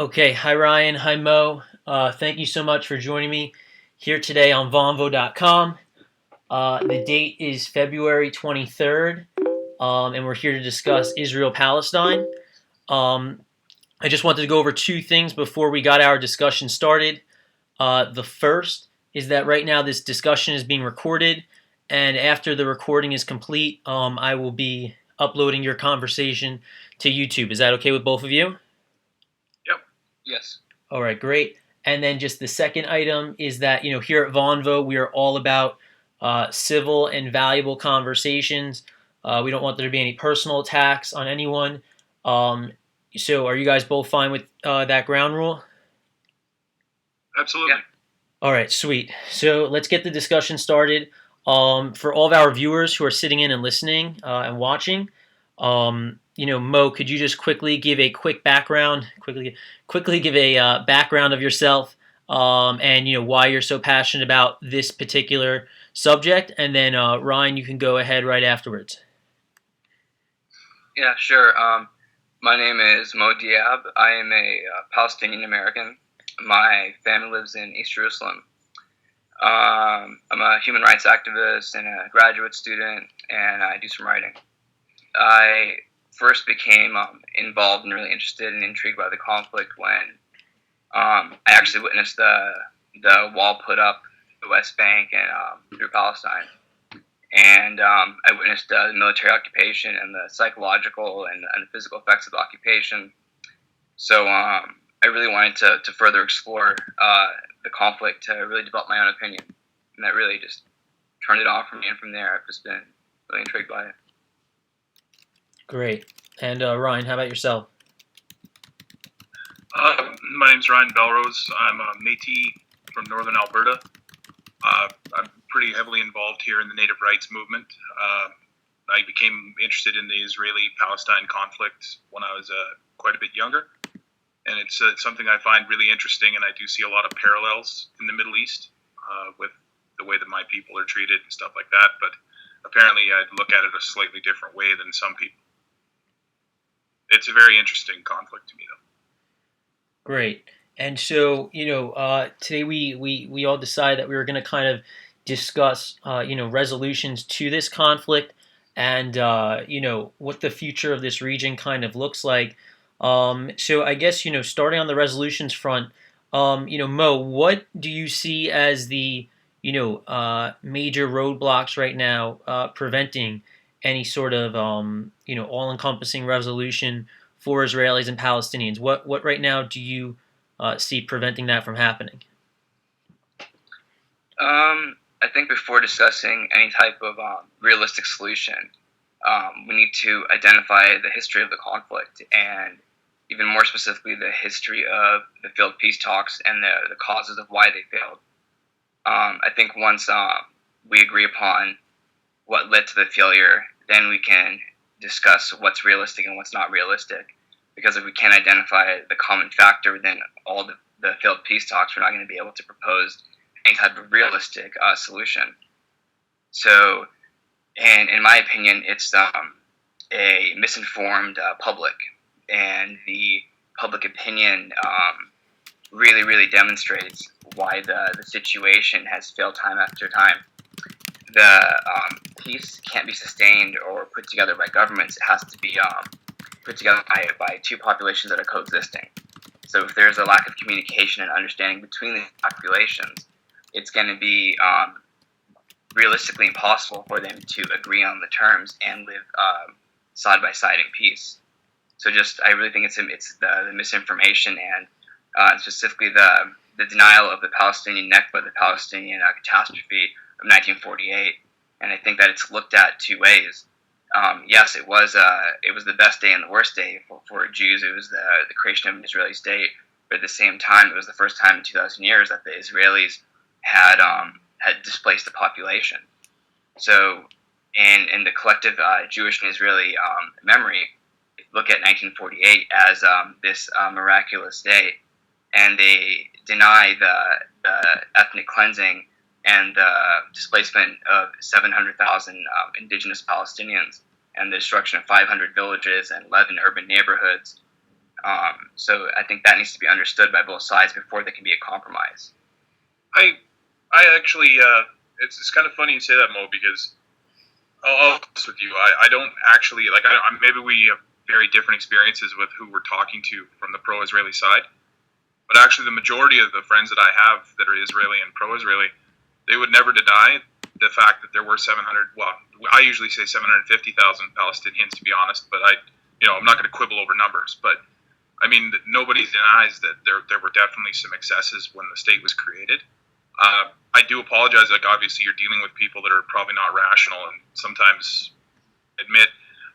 Okay, hi Ryan, hi Mo. Thank you so much for joining me here today on Vonvo.com. The date is February 23rd, and we're here to discuss Israel-Palestine. Um, I just wanted to go over two things before we got our discussion started. The first is that right now this discussion is being recorded, and after the recording is complete, I will be uploading your conversation to YouTube. Is that okay with both of you? Yep. Yes. All right, great. And then just the second item is that, here at Vonvo, we are all about civil and valuable conversations. We don't want there to be any personal attacks on anyone. So are you guys both fine with that ground rule? Absolutely. Yeah. All right, sweet. So let's get the discussion started. For all of our viewers who are sitting in and listening and watching, Mo, could you just quickly give a quick background, quickly give a background of yourself, and why you're so passionate about this particular subject, and then Ryan, you can go ahead right afterwards. Yeah, sure. My name is Mo Diab. I am a Palestinian American. My family lives in East Jerusalem. I'm a human rights activist and a graduate student, and I do some writing. I first became involved and really interested and intrigued by the conflict when I actually witnessed the wall put up the West Bank and through Palestine. And I witnessed the military occupation and the psychological and the physical effects of the occupation. So I really wanted to further explore the conflict to really develop my own opinion. And that really just turned it on for me. And from there, I've just been really intrigued by it. Great. And Ryan, how about yourself? My name's Ryan Belrose. I'm a Métis from northern Alberta. I'm pretty heavily involved here in the native rights movement. I became interested in the Israeli-Palestine conflict when I was quite a bit younger, and it's something I find really interesting, and I do see a lot of parallels in the Middle East with the way that my people are treated and stuff like that, but apparently I look at it a slightly different way than some people. It's a very interesting conflict to me, though. Great. And so, today we all decided that we were going to kind of discuss, resolutions to this conflict and, what the future of this region kind of looks like. So I guess, starting on the resolutions front, Mo, what do you see as the, major roadblocks right now preventing any sort of, all-encompassing resolution for Israelis and Palestinians? What right now do you see preventing that from happening? I think before discussing any type of realistic solution, we need to identify the history of the conflict and even more specifically the history of the failed peace talks and the causes of why they failed. I think once we agree upon what led to the failure, then we can discuss what's realistic and what's not realistic. Because if we can't identify the common factor within all the failed peace talks, we're not going to be able to propose any type of realistic solution. So, and in my opinion, it's a misinformed public, and the public opinion really, really demonstrates why the situation has failed time after time. The peace can't be sustained or put together by governments. It has to be put together by two populations that are coexisting. So if there's a lack of communication and understanding between the populations, it's going to be realistically impossible for them to agree on the terms and live side by side in peace. So I really think it's the misinformation and specifically the denial of the Palestinian Nakba, the Palestinian catastrophe of 1948. And I think that it's looked at two ways. Yes, it was the best day and the worst day for Jews. It was the creation of an Israeli state, but at the same time, it was the first time in 2,000 years that the Israelis had displaced the population. So, in the collective Jewish and Israeli memory, look at 1948 as this miraculous day, and they deny the ethnic cleansing and the displacement of 700,000 indigenous Palestinians and the destruction of 500 villages and 11 urban neighborhoods. So I think that needs to be understood by both sides before there can be a compromise. I actually, it's kind of funny you say that, Mo, because I'll be honest with you. I don't actually like. Maybe we have very different experiences with who we're talking to from the pro-Israeli side. But actually, the majority of the friends that I have that are Israeli and pro-Israeli, they would never deny the fact that there were 700. Well, I usually say 750,000 Palestinians, to be honest. But I'm not going to quibble over numbers. But I mean, nobody denies that there were definitely some excesses when the state was created. I do apologize. Like, obviously, you're dealing with people that are probably not rational, and sometimes admit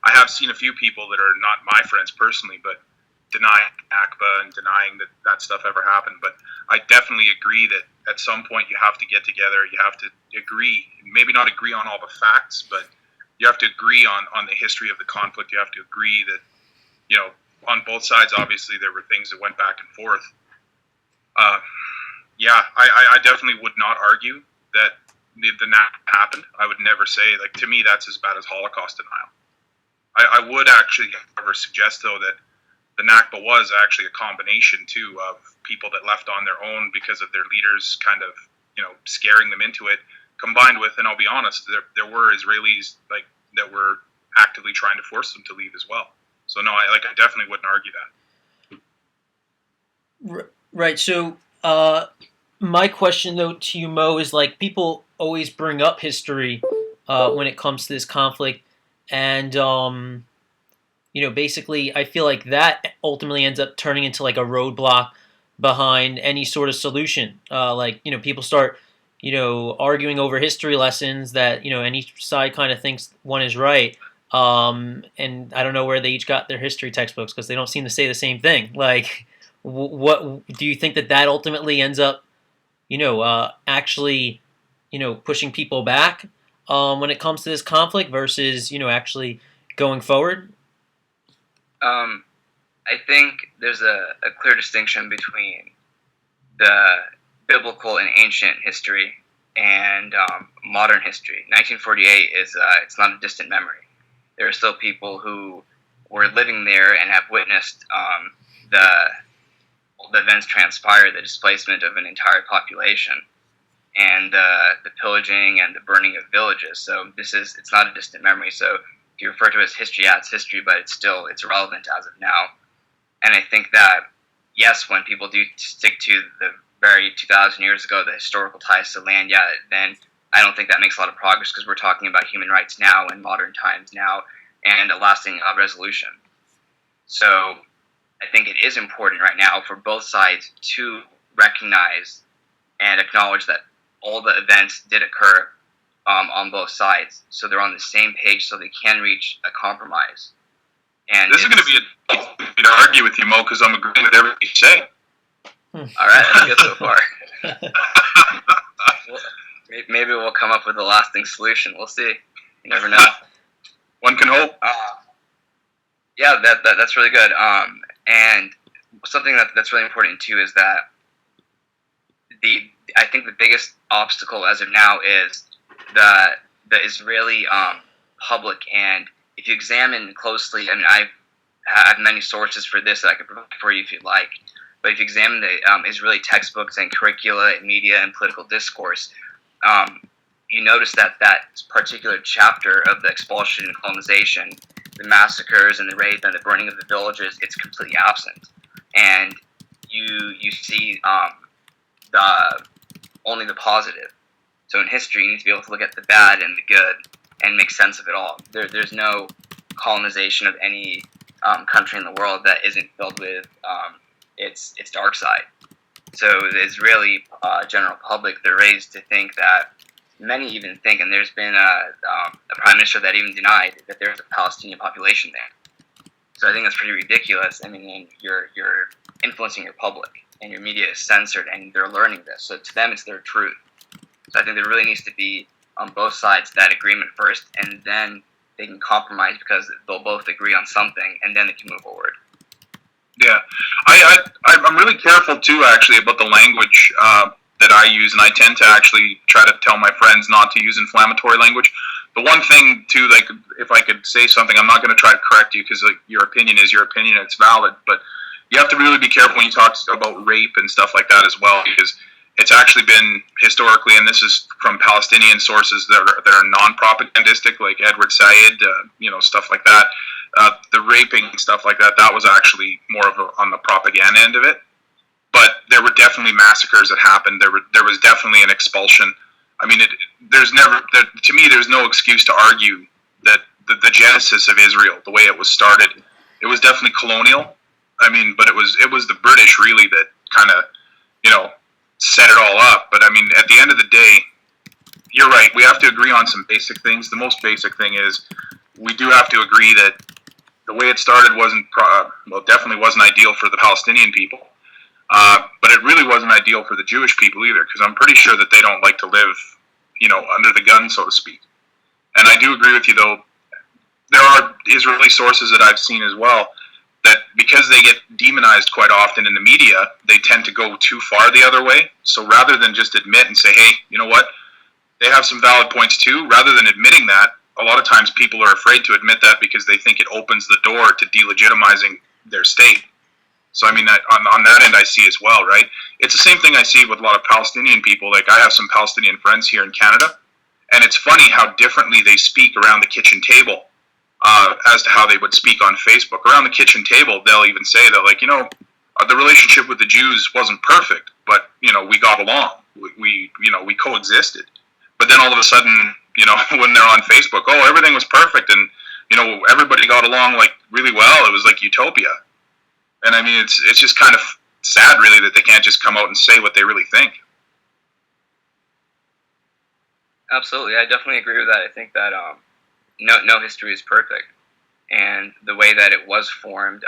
I have seen a few people that are not my friends personally, but denying Akba and denying that stuff ever happened. But I definitely agree that at some point you have to get together. You have to agree, maybe not agree on all the facts, but you have to agree on the history of the conflict. You have to agree that, on both sides, obviously, there were things that went back and forth. I definitely would not argue that the NAC happened. I would never say, like, to me, that's as bad as Holocaust denial. I would actually, however, suggest, though, that the Nakba was actually a combination, too, of people that left on their own because of their leaders kind of, scaring them into it, combined with, and I'll be honest, there were Israelis that were actively trying to force them to leave as well. So, no, I definitely wouldn't argue that. Right. So, my question, though, to you, Mo, is like people always bring up history when it comes to this conflict. And, basically, I feel like that ultimately ends up turning into like a roadblock behind any sort of solution. People start, arguing over history lessons that, any side kind of thinks one is right. And I don't know where they each got their history textbooks because they don't seem to say the same thing. Like, what do you think that ultimately ends up, actually, pushing people back when it comes to this conflict versus, actually going forward? I think there's a clear distinction between the biblical and ancient history and modern history. 1948 it's not a distant memory. There are still people who were living there and have witnessed the events transpire, the displacement of an entire population, and the pillaging and the burning of villages. So it's not a distant memory. So if you refer to it as history, it's history, but it's relevant as of now. And I think that, yes, when people do stick to the very 2,000 years ago, the historical ties to land, then I don't think that makes a lot of progress because we're talking about human rights now in modern times now and a lasting resolution. So I think it is important right now for both sides to recognize and acknowledge that all the events did occur on both sides, so they're on the same page, so they can reach a compromise. And this is going to be to argue with you, Mo, because I'm agreeing with everything you say. All right, that's good so far. Maybe we'll come up with a lasting solution. We'll see. You never know. One can hope. That's really good. And something that's really important too is that I think the biggest obstacle as of now is the Israeli public. And if you examine closely, I mean, I have many sources for this that I could provide for you if you'd like. But if you examine the Israeli textbooks and curricula and media and political discourse, you notice that particular chapter of the expulsion and colonization, the massacres and the rape and the burning of the villages, it's completely absent. And you see only the positive. So in history, you need to be able to look at the bad and the good and make sense of it all. There's no colonization of any country in the world that isn't filled with its dark side. So the Israeli general public, they're raised to think that, many even think, and there's been a prime minister that even denied that there's a Palestinian population there. So I think that's pretty ridiculous. I mean, you're influencing your public, and your media is censored, and they're learning this. So to them, it's their truth. So I think there really needs to be, on both sides, that agreement first, and then they can compromise because they'll both agree on something, and then they can move forward. Yeah, I'm really careful too, actually, about the language that I use, and I tend to actually try to tell my friends not to use inflammatory language. The one thing too, like, if I could say something, I'm not going to try to correct you because, like, your opinion is your opinion, and it's valid. But you have to really be careful when you talk about rape and stuff like that as well, because it's actually been historically, and this is from Palestinian sources that are non-propagandistic, like Edward Said, stuff like that. The raping and stuff like that, that was actually more of on the propaganda end of it. But there were definitely massacres that happened. There was definitely an expulsion. I mean, to me, there's no excuse to argue that the genesis of Israel, the way it was started, it was definitely colonial. I mean, but it was the British really that kind of, set it all up. But I mean, at the end of the day, you're right. We have to agree on some basic things. The most basic thing is we do have to agree that the way it started definitely wasn't ideal for the Palestinian people. But it really wasn't ideal for the Jewish people either, because I'm pretty sure that they don't like to live, under the gun, so to speak. And I do agree with you, though. There are Israeli sources that I've seen as well that because they get demonized quite often in the media, they tend to go too far the other way. So rather than just admit and say, hey, you know what, they have some valid points too, rather than admitting that, a lot of times people are afraid to admit that because they think it opens the door to delegitimizing their state. So, I mean, on that end, I see as well, right? It's the same thing I see with a lot of Palestinian people. Like, I have some Palestinian friends here in Canada, and it's funny how differently they speak around the kitchen table as to how they would speak on Facebook. Around the kitchen table, they'll even say that, like, the relationship with the Jews wasn't perfect, but, we got along. We coexisted. But then all of a sudden, when they're on Facebook, oh, everything was perfect, and, everybody got along, like, really well. It was like utopia. And I mean, it's just kind of sad, really, that they can't just come out and say what they really think. Absolutely, I definitely agree with that. I think that no history is perfect, and the way that it was formed,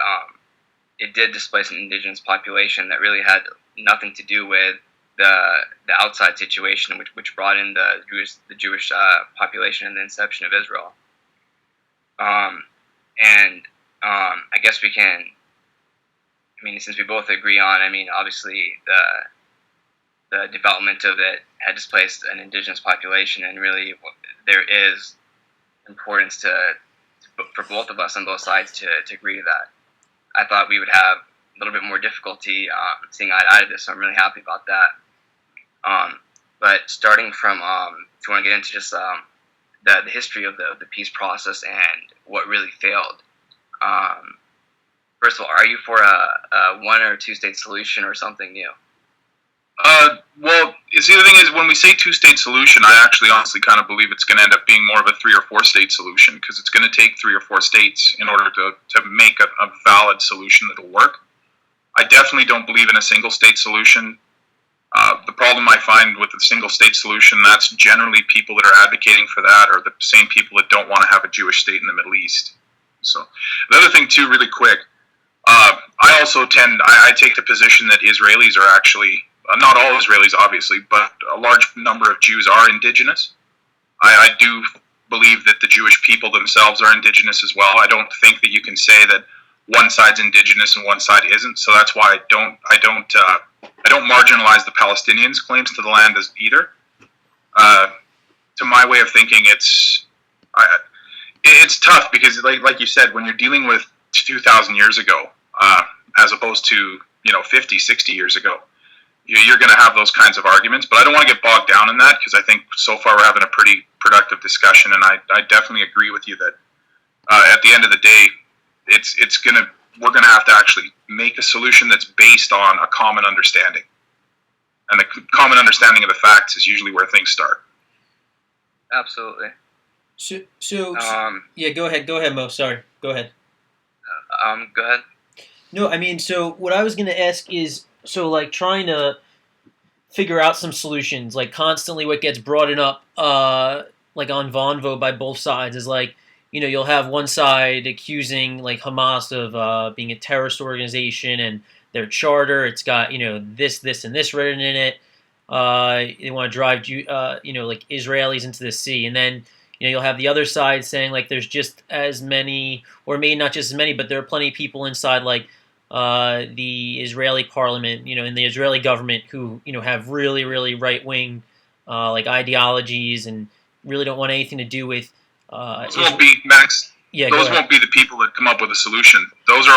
it did displace an indigenous population that really had nothing to do with the outside situation, which brought in the Jewish population in the inception of Israel. I guess we can. I mean, since we both agree on, I mean, obviously the development of it had displaced an indigenous population, and really there is importance for both of us on both sides to agree to that. I thought we would have a little bit more difficulty seeing eye to eye to this, so I'm really happy about that. But starting from, if you want to get into just the history of the peace process and what really failed. First of all, are you for a one or two state solution or something new? Well, see, the thing is, when we say two-state solution, I actually honestly kind of believe it's going to end up being more of a 3 or 4 state solution, because it's going to take 3 or 4 states in order to make a valid solution that'll work. I definitely don't believe in a single state solution. The problem I find with the single state solution, that's generally people that are advocating for that are the same people that don't want to have a Jewish state in the Middle East. So the other thing too, really quick, I also I take the position that Israelis are actually, not all Israelis obviously, but a large number of Jews are indigenous. I do believe that the Jewish people themselves are indigenous as well. I don't think that you can say that one side's indigenous and one side isn't. So that's why I don't marginalize the Palestinians' claims to the land as either. To my way of thinking, it's tough because, like you said, when you're dealing with 2,000 years ago, as opposed to 50, 60 years ago, you're going to have those kinds of arguments. But I don't want to get bogged down in that, because I think so far we're having a pretty productive discussion, and I definitely agree with you that at the end of the day, we're gonna have to actually make a solution that's based on a common understanding, and the common understanding of the facts is usually where things start. Absolutely. So yeah, go ahead, Mo. Sorry, go ahead. Go ahead. No, I mean, so what I was gonna ask is, so like trying to figure out some solutions, like constantly what gets brought up, like on Vonvo by both sides is like, you'll have one side accusing like Hamas of being a terrorist organization, and their charter, it's got this, and this written in it. They want to drive like Israelis into the sea, and then you'll have the other side saying like there's just as many, or maybe not just as many, but there are plenty of people inside like the Israeli parliament, and the Israeli government who have really really right wing like ideologies and really don't want anything to do with. Max. Yeah, go those ahead. won't be the people that come up with a solution. Those are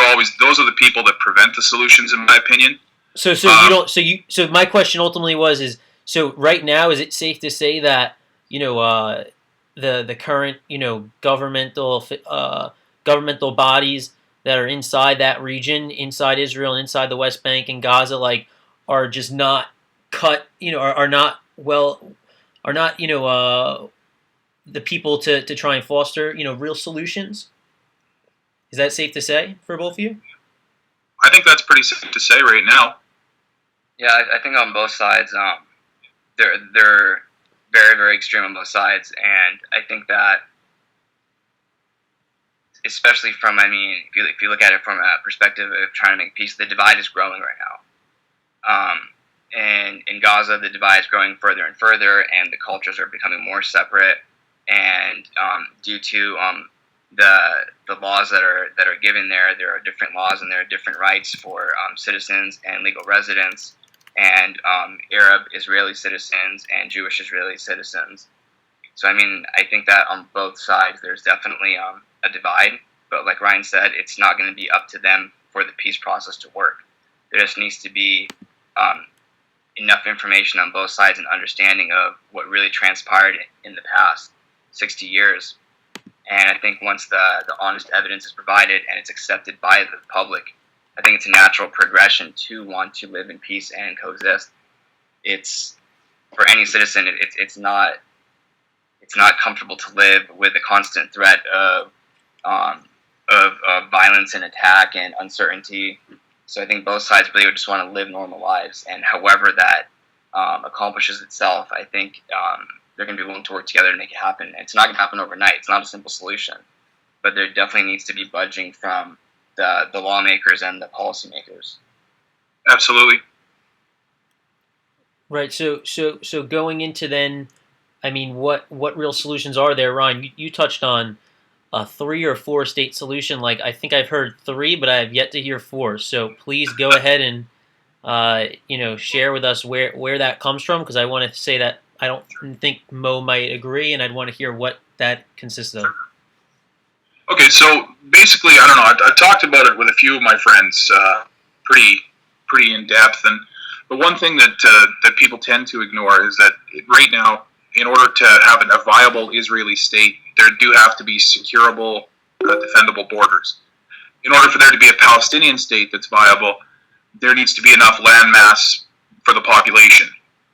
the people that prevent the solutions, in my opinion. So you don't. So my question ultimately is so right now is it safe to say that the current governmental bodies that are inside that region, inside Israel, inside the West Bank and Gaza, like are just not cut, are not are not the people to try and foster real solutions. Is that safe to say for both of you? I think that's pretty safe to say right now. Yeah, I think on both sides, they're very, very extreme on both sides, and I think that, especially from, I mean, if you look at it from a perspective of trying to make peace, the divide is growing right now. And in Gaza, the divide is growing further and further, and the cultures are becoming more separate. And due to the laws that are given there are different laws and there are different rights for citizens and legal residents, and Arab Israeli citizens and Jewish Israeli citizens. So I mean, I think that on both sides there's definitely a divide. But like Ryan said, it's not going to be up to them for the peace process to work. There just needs to be enough information on both sides and understanding of what really transpired in the past 60 years. And I think once the honest evidence is provided and it's accepted by the public, I think it's a natural progression to want to live in peace and coexist. It's for any citizen, it's not comfortable to live with the constant threat of violence and attack and uncertainty. So I think both sides really just want to live normal lives, and however that accomplishes itself, I think they're going to be willing to work together to make it happen. It's not going to happen overnight. It's not a simple solution, but there definitely needs to be budging from the lawmakers and the policymakers. Absolutely. Right. So going into then, I mean, what real solutions are there, Ryan? You touched on a 3 or 4 state solution. Like I think I've heard 3, but I have yet to hear 4. So please go ahead and share with us where that comes from, because I want to say that I don't think Mo might agree, and I'd want to hear what that consists of. Okay, so basically, I don't know. I've talked about it with a few of my friends, pretty in depth, and the one thing that people tend to ignore is that right now, in order to have a viable Israeli state, there do have to be securable, defendable borders. In order for there to be a Palestinian state that's viable, there needs to be enough land mass for the population.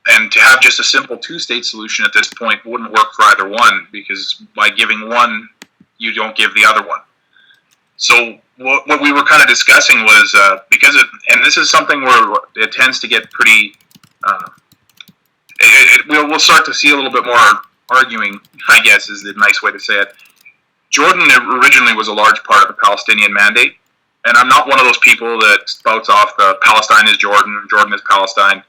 And to have just a simple 2-state solution at this point wouldn't work for either one, because by giving one, you don't give the other one. So what we were kind of discussing was, and this is something where it tends to get pretty, we'll start to see a little bit more arguing, I guess is the nice way to say it. Jordan originally was a large part of the Palestinian mandate, and I'm not one of those people that spouts off the Palestine is Jordan, Jordan is Palestine.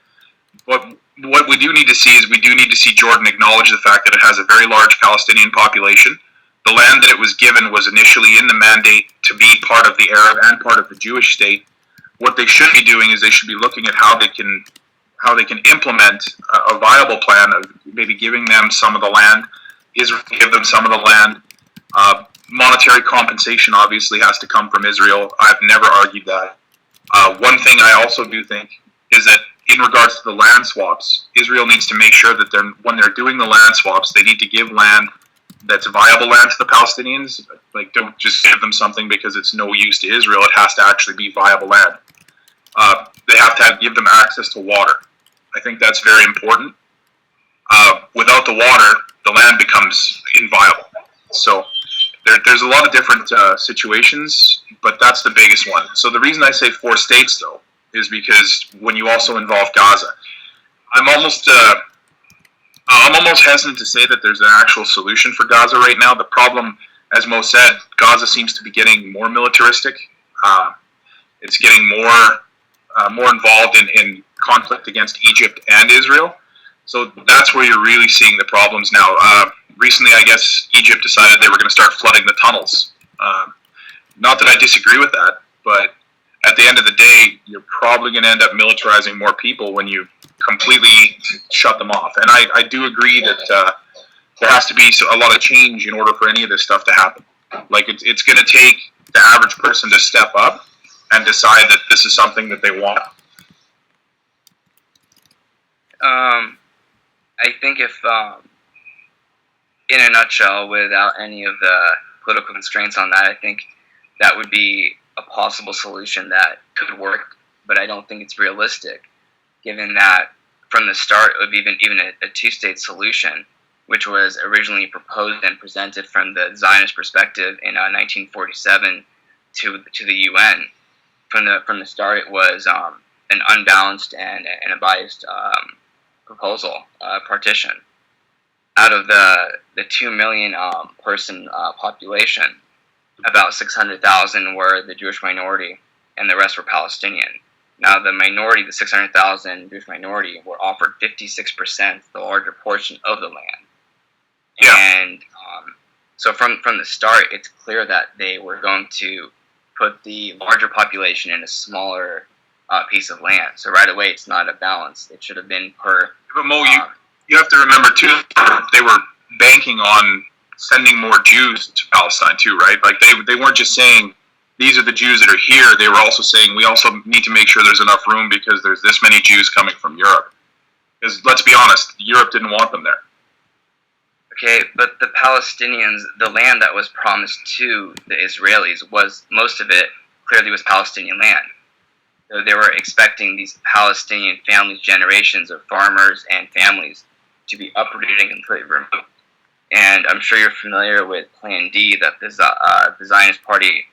But what we do need to see is we do need to see Jordan acknowledge the fact that it has a very large Palestinian population. The land that it was given was initially in the mandate to be part of the Arab and part of the Jewish state. What they should be doing is they should be looking at how they can implement a viable plan of maybe giving them some of the land, Israel give them some of the land. Monetary compensation obviously has to come from Israel. I've never argued that. One thing I also do think is that in regards to the land swaps, Israel needs to make sure that when they're doing the land swaps, they need to give land that's viable land to the Palestinians. Like, don't just give them something because it's no use to Israel. It has to actually be viable land. They have to give them access to water. I think that's very important. Without the water, the land becomes inviable. So there's a lot of different situations, but that's the biggest one. So the reason I say 4 states, though, is because when you also involve Gaza, I'm almost hesitant to say that there's an actual solution for Gaza right now. The problem, as Mo said, Gaza seems to be getting more militaristic. It's getting more involved in conflict against Egypt and Israel. So that's where you're really seeing the problems now. Recently, I guess Egypt decided they were going to start flooding the tunnels. Not that I disagree with that, but at the end of the day, you're probably going to end up militarizing more people when you completely shut them off. And I do agree that there has to be a lot of change in order for any of this stuff to happen. Like it's going to take the average person to step up and decide that this is something that they want. I think if, in a nutshell, without any of the political constraints on that, I think that would be a possible solution that could work, but I don't think it's realistic, given that from the start it would be even a two-state solution, which was originally proposed and presented from the Zionist perspective in 1947 to the UN. From the start, it was an unbalanced and a biased proposal, partition. Out of the 2 million person population, about 600,000 were the Jewish minority, and the rest were Palestinian. Now, the minority, the 600,000 Jewish minority, were offered 56%, the larger portion of the land. Yeah. And so from the start, it's clear that they were going to put the larger population in a smaller piece of land. So right away, it's not a balance. It should have been per... But Mo, you have to remember, too, they were banking on sending more Jews to Palestine, too, right? Like, they weren't just saying, these are the Jews that are here. They were also saying, we also need to make sure there's enough room because there's this many Jews coming from Europe. Because, let's be honest, Europe didn't want them there. Okay, but the Palestinians, the land that was promised to the Israelis, was, most of it, clearly was Palestinian land. So they were expecting these Palestinian families, generations of farmers and families, to be uprooted and completely removed. And I'm sure you're familiar with Plan D that the Zionist Party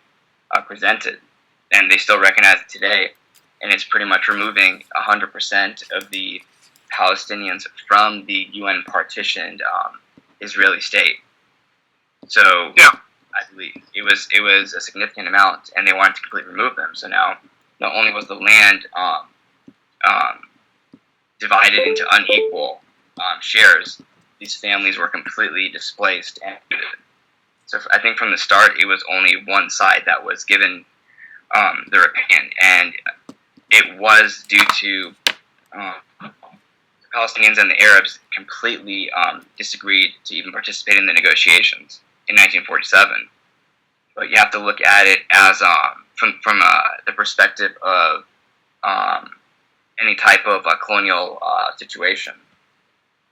presented, and they still recognize it today. And it's pretty much removing 100% of the Palestinians from the UN partitioned Israeli state. So yeah. I believe it was a significant amount, and they wanted to completely remove them. So now, not only was the land divided into unequal shares, these families were completely displaced and excluded. So I think from the start, it was only one side that was given their opinion, and it was due to the Palestinians and the Arabs completely disagreed to even participate in the negotiations in 1947. But you have to look at it as from the perspective of any type of colonial situation.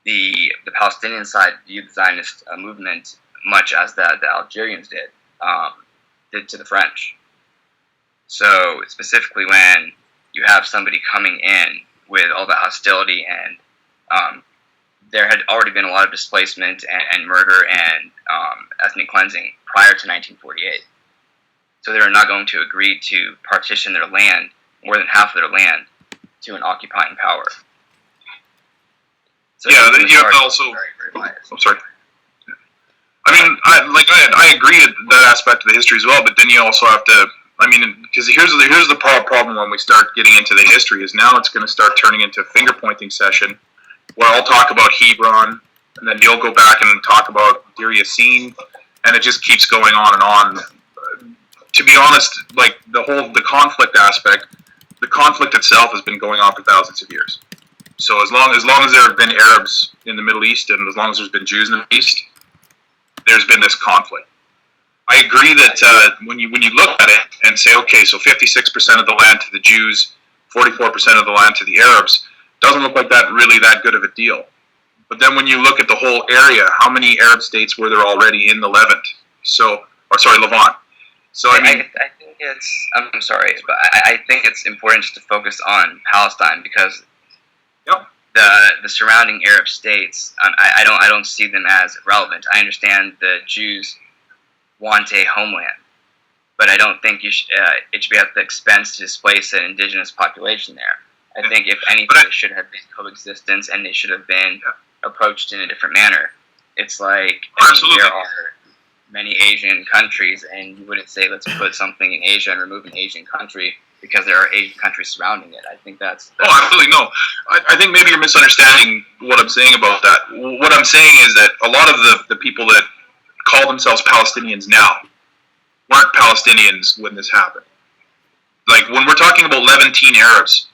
The Palestinian side viewed the Zionist movement much as the Algerians did to the French. So specifically when you have somebody coming in with all the hostility and there had already been a lot of displacement and murder and ethnic cleansing prior to 1948. So they were not going to agree to partition their land, more than half of their land, to an occupying power. So yeah, you have to also... very, very biased. I'm sorry. I mean, I agree with that aspect of the history as well, but then you also have to... I mean, because here's the problem when we start getting into the history, is now it's going to start turning into a finger-pointing session where I'll talk about Hebron, and then you'll go back and talk about Deir Yassin, and it just keeps going on and on. To be honest, like the conflict aspect, the conflict itself has been going on for thousands of years. So as long as there have been Arabs in the Middle East, and as long as there's been Jews in the Middle East, there's been this conflict. I agree that when you look at it and say, okay, so 56% of the land to the Jews, 44% of the land to the Arabs, doesn't look like that good of a deal. But then when you look at the whole area, how many Arab states were there already in the Levant? Levant. So I mean, I think it's. I'm sorry, but I think it's important to focus on Palestine because yep. the surrounding Arab states, I don't see them as relevant. I understand the Jews want a homeland, but I don't think it should be at the expense to displace an indigenous population there. I think if anything, it should have been coexistence, and they should have been approached in a different manner. It's like there are many Asian countries, and you wouldn't say let's put something in Asia and remove an Asian country because there are Asian countries surrounding it. I think that's absolutely no. I think maybe you're misunderstanding what I'm saying about that. What I'm saying is that a lot of the people that call themselves Palestinians now weren't Palestinians when this happened. Like when we're talking about Levantine Arabs,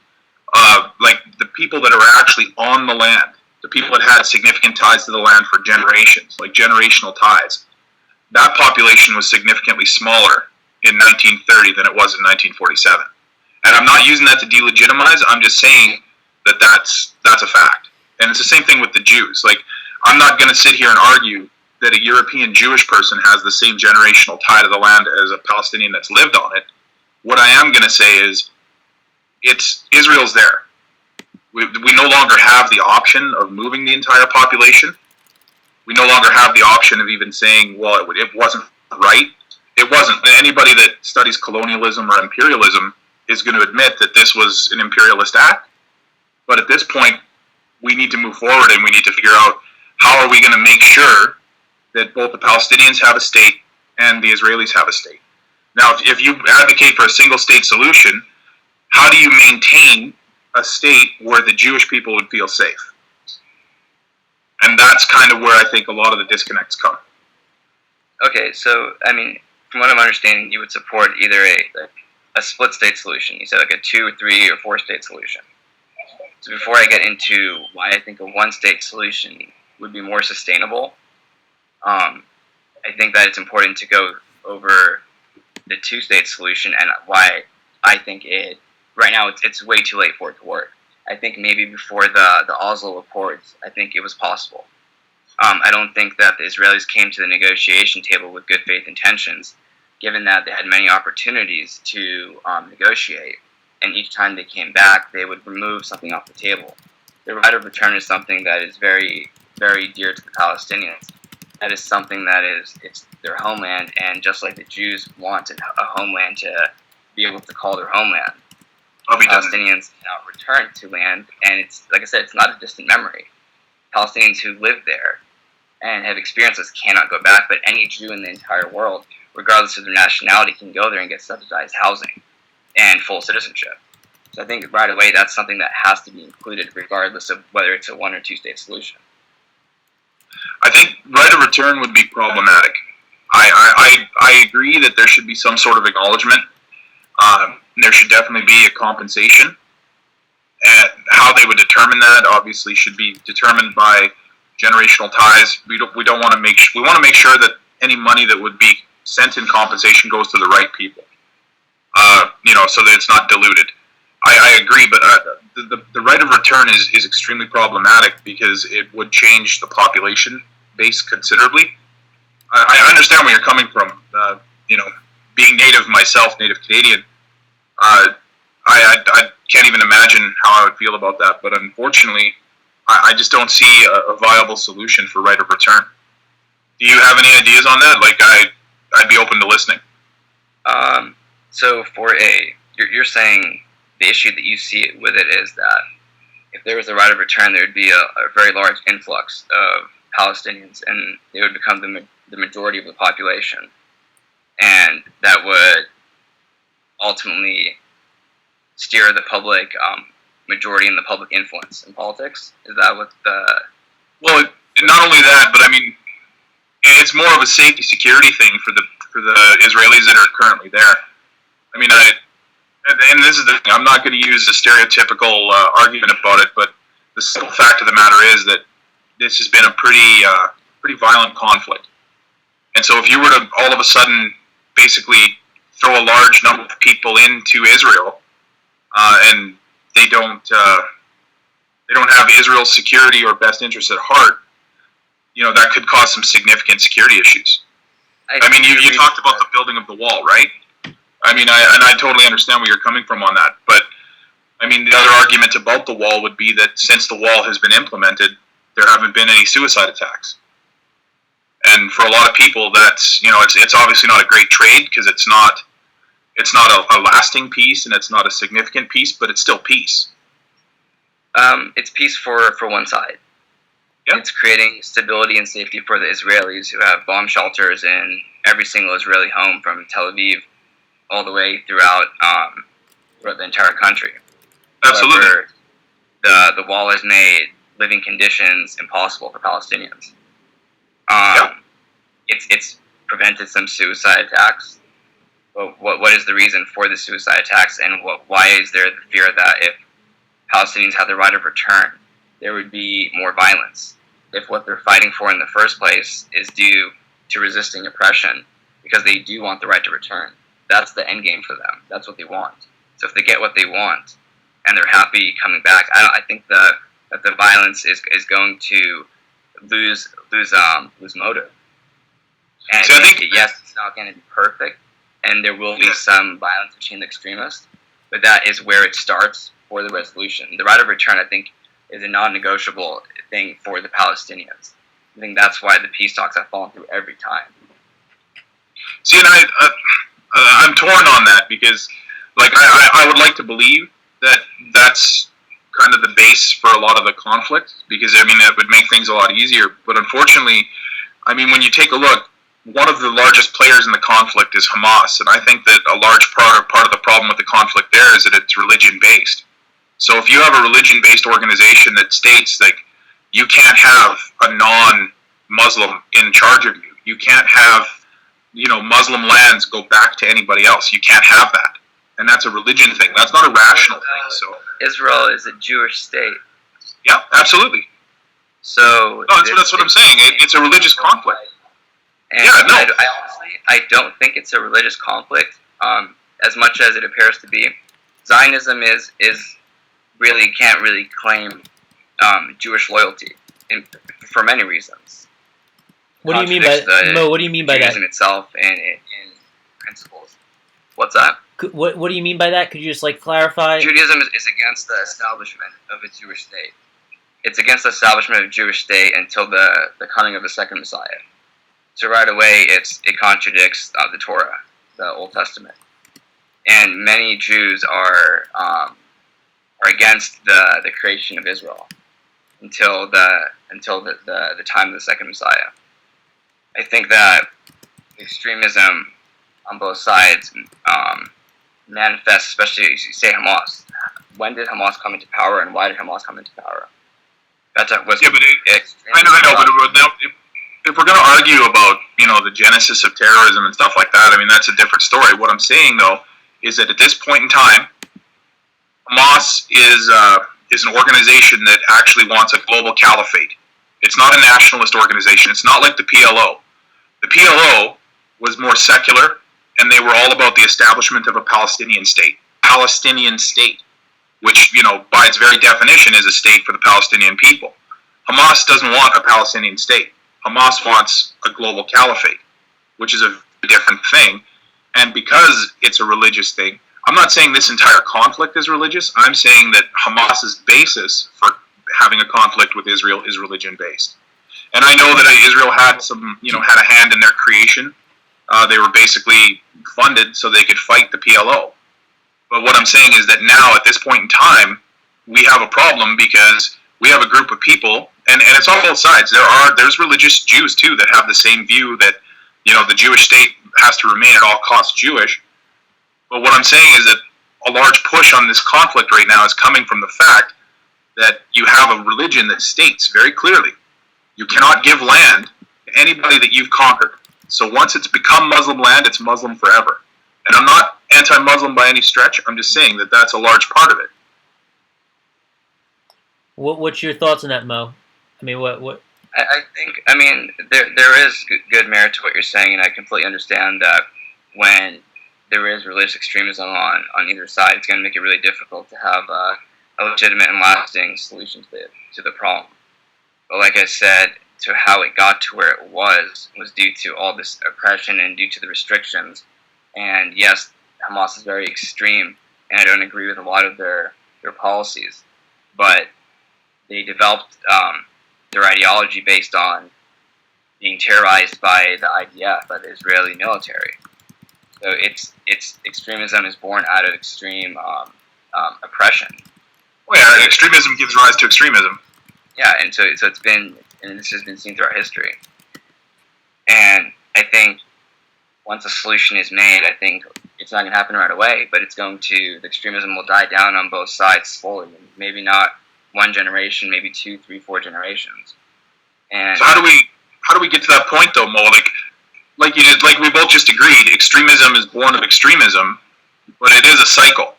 like the people that are actually on the land, the people that had significant ties to the land for generations, like generational ties, that population was significantly smaller in 1930 than it was in 1947. And I'm not using that to delegitimize. I'm just saying that that's a fact. And it's the same thing with the Jews. Like, I'm not going to sit here and argue that a European Jewish person has the same generational tie to the land as a Palestinian that's lived on it. What I am going to say is, Israel's there. We no longer have the option of moving the entire population. We no longer have the option of even saying, well, it wasn't right. It wasn't. Anybody that studies colonialism or imperialism is going to admit that this was an imperialist act. But at this point, we need to move forward and we need to figure out how are we going to make sure that both the Palestinians have a state and the Israelis have a state. Now, if you advocate for a single state solution, how do you maintain a state where the Jewish people would feel safe? And that's kind of where I think a lot of the disconnects come. Okay, so, I mean, from what I'm understanding, you would support either a split state solution. You said like a 2, 3, or 4 state solution. So before I get into why I think a one state solution would be more sustainable, I think that it's important to go over the 2 state solution and why I think right now it's way too late for it to work. I think maybe before the Oslo Accords, I think it was possible. I don't think that the Israelis came to the negotiation table with good faith intentions, given that they had many opportunities to negotiate, and each time they came back, they would remove something off the table. The right of return is something that is very, very dear to the Palestinians. That is something that it's their homeland, and just like the Jews wanted a homeland to be able to call their homeland, Palestinians now return to land, and it's, like I said, it's not a distant memory. Palestinians who live there and have experienced this cannot go back, but any Jew in the entire world, regardless of their nationality, can go there and get subsidized housing and full citizenship. So I think right away that's something that has to be included, regardless of whether it's a 1 or 2 state solution. I think right of return would be problematic. I agree that there should be some sort of acknowledgement. There should definitely be a compensation. And how they would determine that obviously should be determined by generational ties. We want to make sure that any money that would be sent in compensation goes to the right people. So that it's not diluted. I agree, but the right of return is extremely problematic because it would change the population base considerably. I understand where you're coming from. Being native myself, native Canadian, I can't even imagine how I would feel about that. But unfortunately, I just don't see a viable solution for right of return. Do you have any ideas on that? Like, I'd be open to listening. So you're saying the issue that you see with it is that if there was a right of return, there would be a very large influx of Palestinians, and they would become the majority of the population, and that would ultimately steer the public majority and the public influence in politics. Is that what the... Well, not only that, but I mean, it's more of a safety security thing for the Israelis that are currently there. I mean, and this is the thing, I'm not going to use a stereotypical argument about it, but the simple fact of the matter is that this has been a pretty violent conflict. And so if you were to all of a sudden basically throw a large number of people into Israel, and they don't have Israel's security or best interests at heart, that could cause some significant security issues. I mean, you talked about the building of the wall, right? I mean, I totally understand where you're coming from on that. But, I mean, the other argument about the wall would be that since the wall has been implemented, there haven't been any suicide attacks. And for a lot of people, that's, it's obviously not a great trade because it's not a lasting peace and it's not a significant peace, but it's still peace. It's peace for one side. Yep. It's creating stability and safety for the Israelis who have bomb shelters in every single Israeli home from Tel Aviv all the way throughout the entire country. Absolutely. However, the wall has made living conditions impossible for Palestinians. Yep. It's prevented some suicide attacks. But what is the reason for the suicide attacks, and why is there the fear that if Palestinians had the right of return, there would be more violence? If what they're fighting for in the first place is due to resisting oppression because they do want the right to return. That's the end game for them. That's what they want. So if they get what they want and they're happy coming back, I think that the violence is going to lose motive. And so I think, yes, it's not going to be perfect, and there will be some violence between the extremists, but that is where it starts for the resolution. The right of return, I think, is a non-negotiable thing for the Palestinians. I think that's why the peace talks have fallen through every time. See, and I'm torn on that because, like, I would like to believe that that's kind of the base for a lot of the conflict because, I mean, it would make things a lot easier. But unfortunately, I mean, when you take a look, one of the largest players in the conflict is Hamas, and I think that a large part of the problem with the conflict there is that it's religion-based. So if you have a religion-based organization that states like you can't have a non-Muslim in charge of you, you can't have Muslim lands go back to anybody else. You can't have that, and that's a religion thing. That's not a rational thing. So Israel is a Jewish state. Yeah, absolutely. So no, that's what I'm saying. It's a religious conflict. And I honestly don't think it's a religious conflict as much as it appears to be. Zionism is really can't really claim Jewish loyalty for many reasons. What do you mean by Mo? What do you mean by that? Judaism itself and in principles. What's that? What do you mean by that? Could you just clarify? Judaism is against the establishment of a Jewish state. It's against the establishment of a Jewish state until the coming of the second Messiah. So right away, it contradicts the Torah, the Old Testament, and many Jews are against the creation of Israel until the time of the second Messiah. I think that extremism on both sides manifests, especially as you say Hamas. When did Hamas come into power, and why did Hamas come into power? That's what was I know, but now, if we're going to argue about the genesis of terrorism and stuff like that, I mean that's a different story. What I'm saying though is that at this point in time, Hamas is an organization that actually wants a global caliphate. It's not a nationalist organization. It's not like the PLO. The PLO was more secular, and they were all about the establishment of a Palestinian state. Palestinian state, which by its very definition is a state for the Palestinian people. Hamas doesn't want a Palestinian state. Hamas wants a global caliphate, which is a different thing. And because it's a religious thing, I'm not saying this entire conflict is religious. I'm saying that Hamas's basis for having a conflict with Israel is religion-based. And I know that Israel had had a hand in their creation. They were basically funded so they could fight the PLO. But what I'm saying is that now, at this point in time, we have a problem because we have a group of people, and it's on both sides. There's religious Jews too that have the same view that the Jewish state has to remain at all costs Jewish. But what I'm saying is that a large push on this conflict right now is coming from the fact that you have a religion that states very clearly you cannot give land to anybody that you've conquered. So once it's become Muslim land, it's Muslim forever. And I'm not anti-Muslim by any stretch. I'm just saying that that's a large part of it. What's your thoughts on that, Mo? I mean, what? I think, there is good merit to what you're saying, and I completely understand that when there is religious extremism on either side, it's going to make it really difficult to have a legitimate and lasting solution to the problem. But like I said, to how it got to where it was due to all this oppression and due to the restrictions. And yes, Hamas is very extreme, and I don't agree with a lot of their policies. But they developed their ideology based on being terrorized by the IDF, by the Israeli military. So it's extremism is born out of extreme oppression. Well, yeah, extremism gives rise to extremism. Yeah, and so it's been, and this has been seen throughout history. And I think once a solution is made, I think it's not going to happen right away, but the extremism will die down on both sides slowly. Maybe not one generation, maybe 2, 3, 4 generations. And so how do we get to that point though, Mo? Like we both just agreed, extremism is born of extremism, but it is a cycle.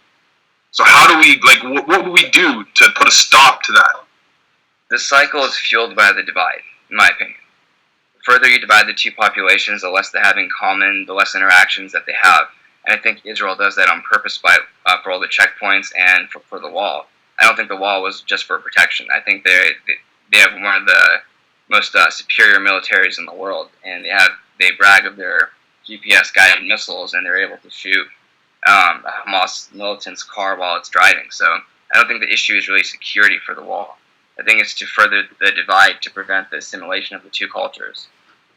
So how do we what do we do to put a stop to that? The cycle is fueled by the divide, in my opinion. further you divide the two populations, the less they have in common, the less interactions that they have. And I think Israel does that on purpose for all the checkpoints and for the wall. I don't think the wall was just for protection. I think they have one of the most superior militaries in the world, and they brag of their GPS guided missiles, and they're able to shoot a Hamas militant's car while it's driving. So I don't think the issue is really security for the wall. I think it's to further the divide to prevent the assimilation of the two cultures.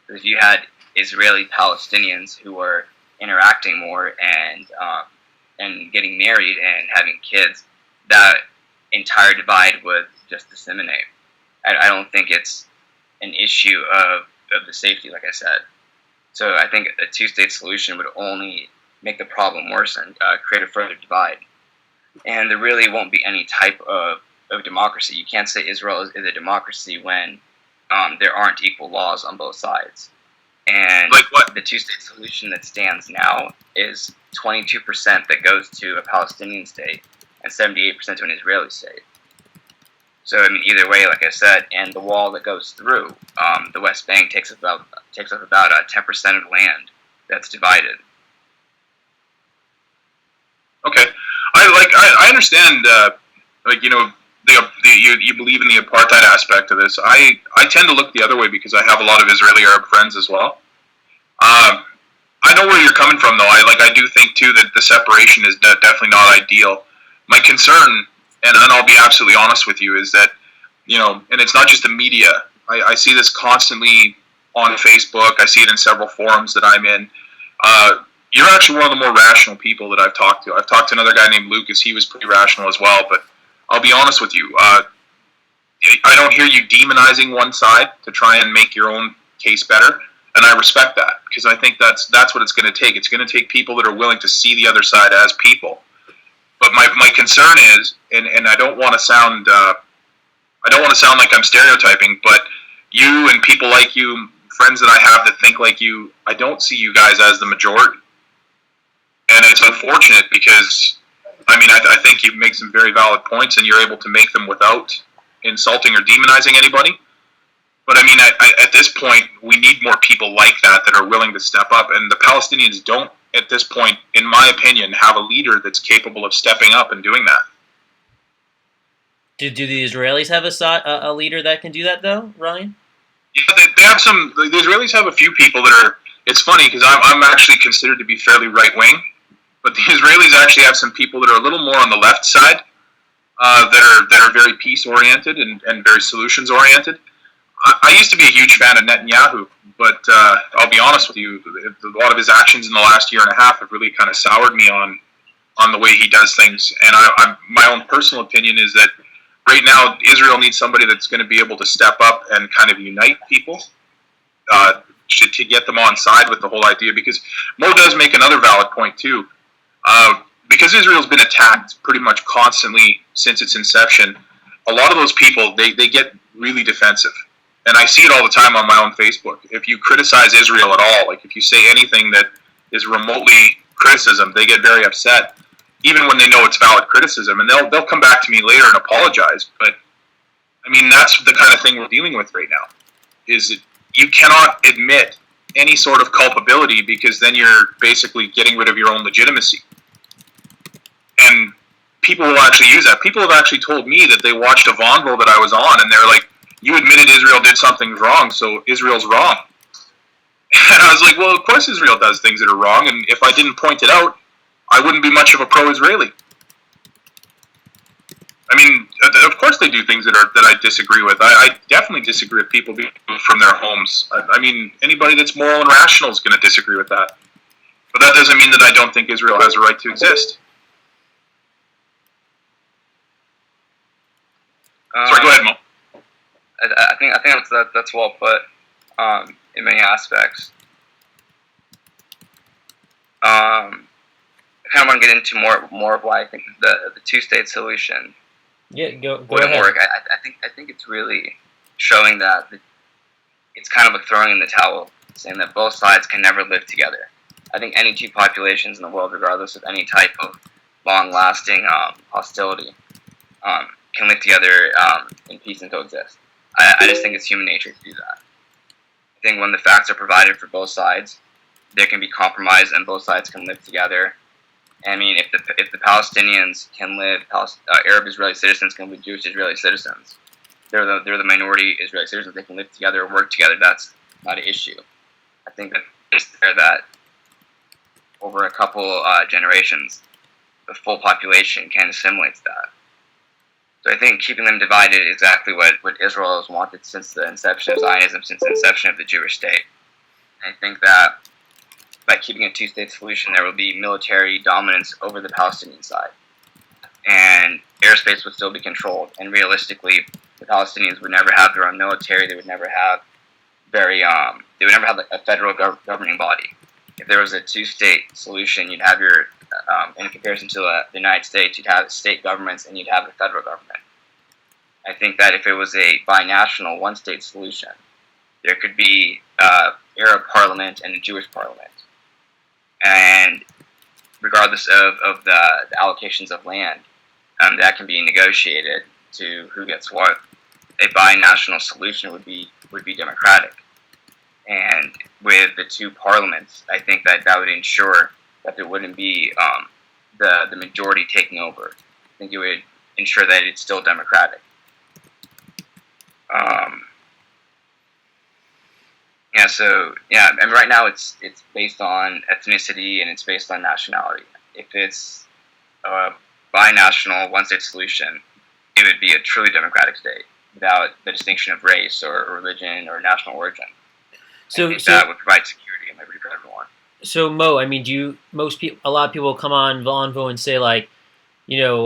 Because if you had Israeli Palestinians who were interacting more and getting married and having kids, that entire divide would just disseminate. I don't think it's an issue of the safety, like I said. So I think a two-state solution would only make the problem worse and create a further divide. And there really won't be any type of democracy. You can't say Israel is a democracy when there aren't equal laws on both sides. And like what? The two-state solution that stands now is 22% that goes to a Palestinian state and 78% to an Israeli state. So I mean, either way, like I said, and the wall that goes through the West Bank takes up about 10% of land that's divided. Okay, I understand. You believe in the apartheid aspect of this. I tend to look the other way because I have a lot of Israeli Arab friends as well. I know where you're coming from, though. I do think too that the separation is definitely not ideal. My concern, and I'll be absolutely honest with you, is that and it's not just the media. I see this constantly on Facebook. I see it in several forums that I'm in. You're actually one of the more rational people that I've talked to. I've talked to another guy named Lucas. He was pretty rational as well, but I'll be honest with you. I don't hear you demonizing one side to try and make your own case better, and I respect that because I think that's what it's going to take. It's going to take people that are willing to see the other side as people. But my concern is, and I don't want to sound like I'm stereotyping, but you and people like you, friends that I have that think like you, I don't see you guys as the majority. And it's unfortunate because, I think you make some very valid points and you're able to make them without insulting or demonizing anybody. But at this point, we need more people like that are willing to step up. And the Palestinians don't, at this point, in my opinion, have a leader that's capable of stepping up and doing that. Do the Israelis have a leader that can do that, though, Ryan? Yeah, they have some. The Israelis have a few people that are. It's funny because I'm actually considered to be fairly right wing, but the Israelis actually have some people that are a little more on the left side, that are very peace oriented and very solutions oriented. I used to be a huge fan of Netanyahu, but I'll be honest with you, a lot of his actions in the last year and a half have really kind of soured me on the way he does things. And my own personal opinion is that right now Israel needs somebody that's going to be able to step up and kind of unite people to get them on side with the whole idea. Because Mo does make another valid point too. Because Israel's been attacked pretty much constantly since its inception, a lot of those people, they get really defensive. And I see it all the time on my own Facebook. If you criticize Israel at all, like if you say anything that is remotely criticism, they get very upset, even when they know it's valid criticism. And they'll come back to me later and apologize. But, that's the kind of thing we're dealing with right now, is that you cannot admit any sort of culpability because then you're basically getting rid of your own legitimacy. And people will actually use that. People have actually told me that they watched a Vonvo that I was on, and they're like, you admitted Israel did something wrong, so Israel's wrong. And I was like, well, of course Israel does things that are wrong, and if I didn't point it out, I wouldn't be much of a pro-Israeli. Of course they do things that I disagree with. I definitely disagree with people being moved from their homes. Anybody that's moral and rational is going to disagree with that. But that doesn't mean that I don't think Israel has a right to exist. Sorry, go ahead, Mo. I think that's well put in many aspects. I kind of want to get into more of why I think the two-state solution wouldn't work. I think it's really showing that it's kind of a throwing in the towel, saying that both sides can never live together. I think any two populations in the world, regardless of any type of long-lasting hostility, can live together in peace and coexist. I just think it's human nature to do that. think when the facts are provided for both sides, there can be compromise and both sides can live together. I mean, if the Palestinians can live, Arab Israeli citizens can live with Jewish Israeli citizens. They're the minority Israeli citizens. They can live together, work together. That's not an issue. I think that it's there that over a couple generations, the full population can assimilate to that. So I think keeping them divided is exactly what Israel has wanted since the inception of Zionism, since the inception of the Jewish state. I think that by keeping a two-state solution, there will be military dominance over the Palestinian side, and airspace would still be controlled. And realistically, the Palestinians would never have their own military. They would never have a federal governing body. If there was a two-state solution, you'd have your, in comparison to the United States, you'd have state governments and you'd have a federal government. I think that if it was a binational one-state solution, there could be Arab parliament and a Jewish parliament. And regardless of the allocations of land, that can be negotiated to who gets what. A binational solution would be democratic. And with the two parliaments, I think that would ensure that there wouldn't be the majority taking over. I think it would ensure that it's still democratic. And right now it's based on ethnicity and it's based on nationality. If it's a binational one-state solution, it would be a truly democratic state without the distinction of race or religion or national origin. So that would provide security and liberty for everyone. So Mo, I mean, a lot of people come on Vonvo and say like, there's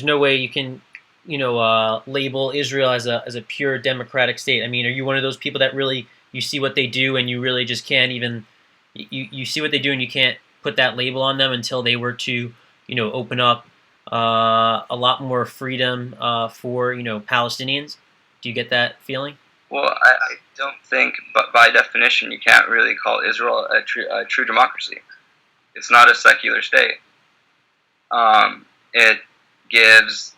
no way you can, label Israel as a pure democratic state. I mean, are you one of those people that really you see what they do and you really just can't even you see what they do and you can't put that label on them until they were to open up a lot more freedom for Palestinians? Do you get that feeling? Well, I don't think, but by definition, you can't really call Israel a true democracy. It's not a secular state. It gives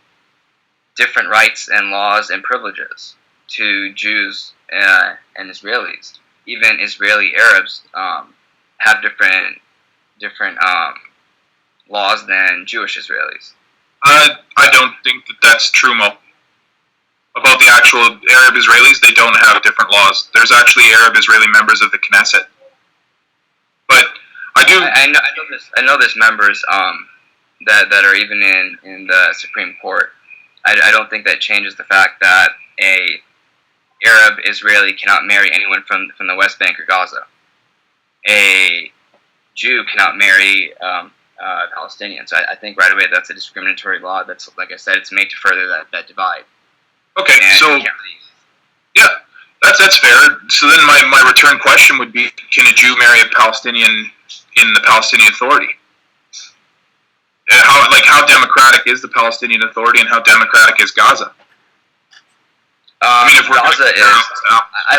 different rights and laws and privileges to Jews and Israelis. Even Israeli Arabs have different laws than Jewish Israelis. I don't think that's true, Mo. About the actual Arab Israelis, they don't have different laws. There's actually Arab Israeli members of the Knesset. But I know there's members that are even in the Supreme Court. I don't think that changes the fact that a Arab Israeli cannot marry anyone from the West Bank or Gaza. A Jew cannot marry Palestinians. So I think right away that's a discriminatory law. That's, like I said, it's made to further that divide. Okay, so yeah, that's fair. So then my return question would be: can a Jew marry a Palestinian in the Palestinian Authority? How democratic is the Palestinian Authority, and how democratic is Gaza? Gaza is. I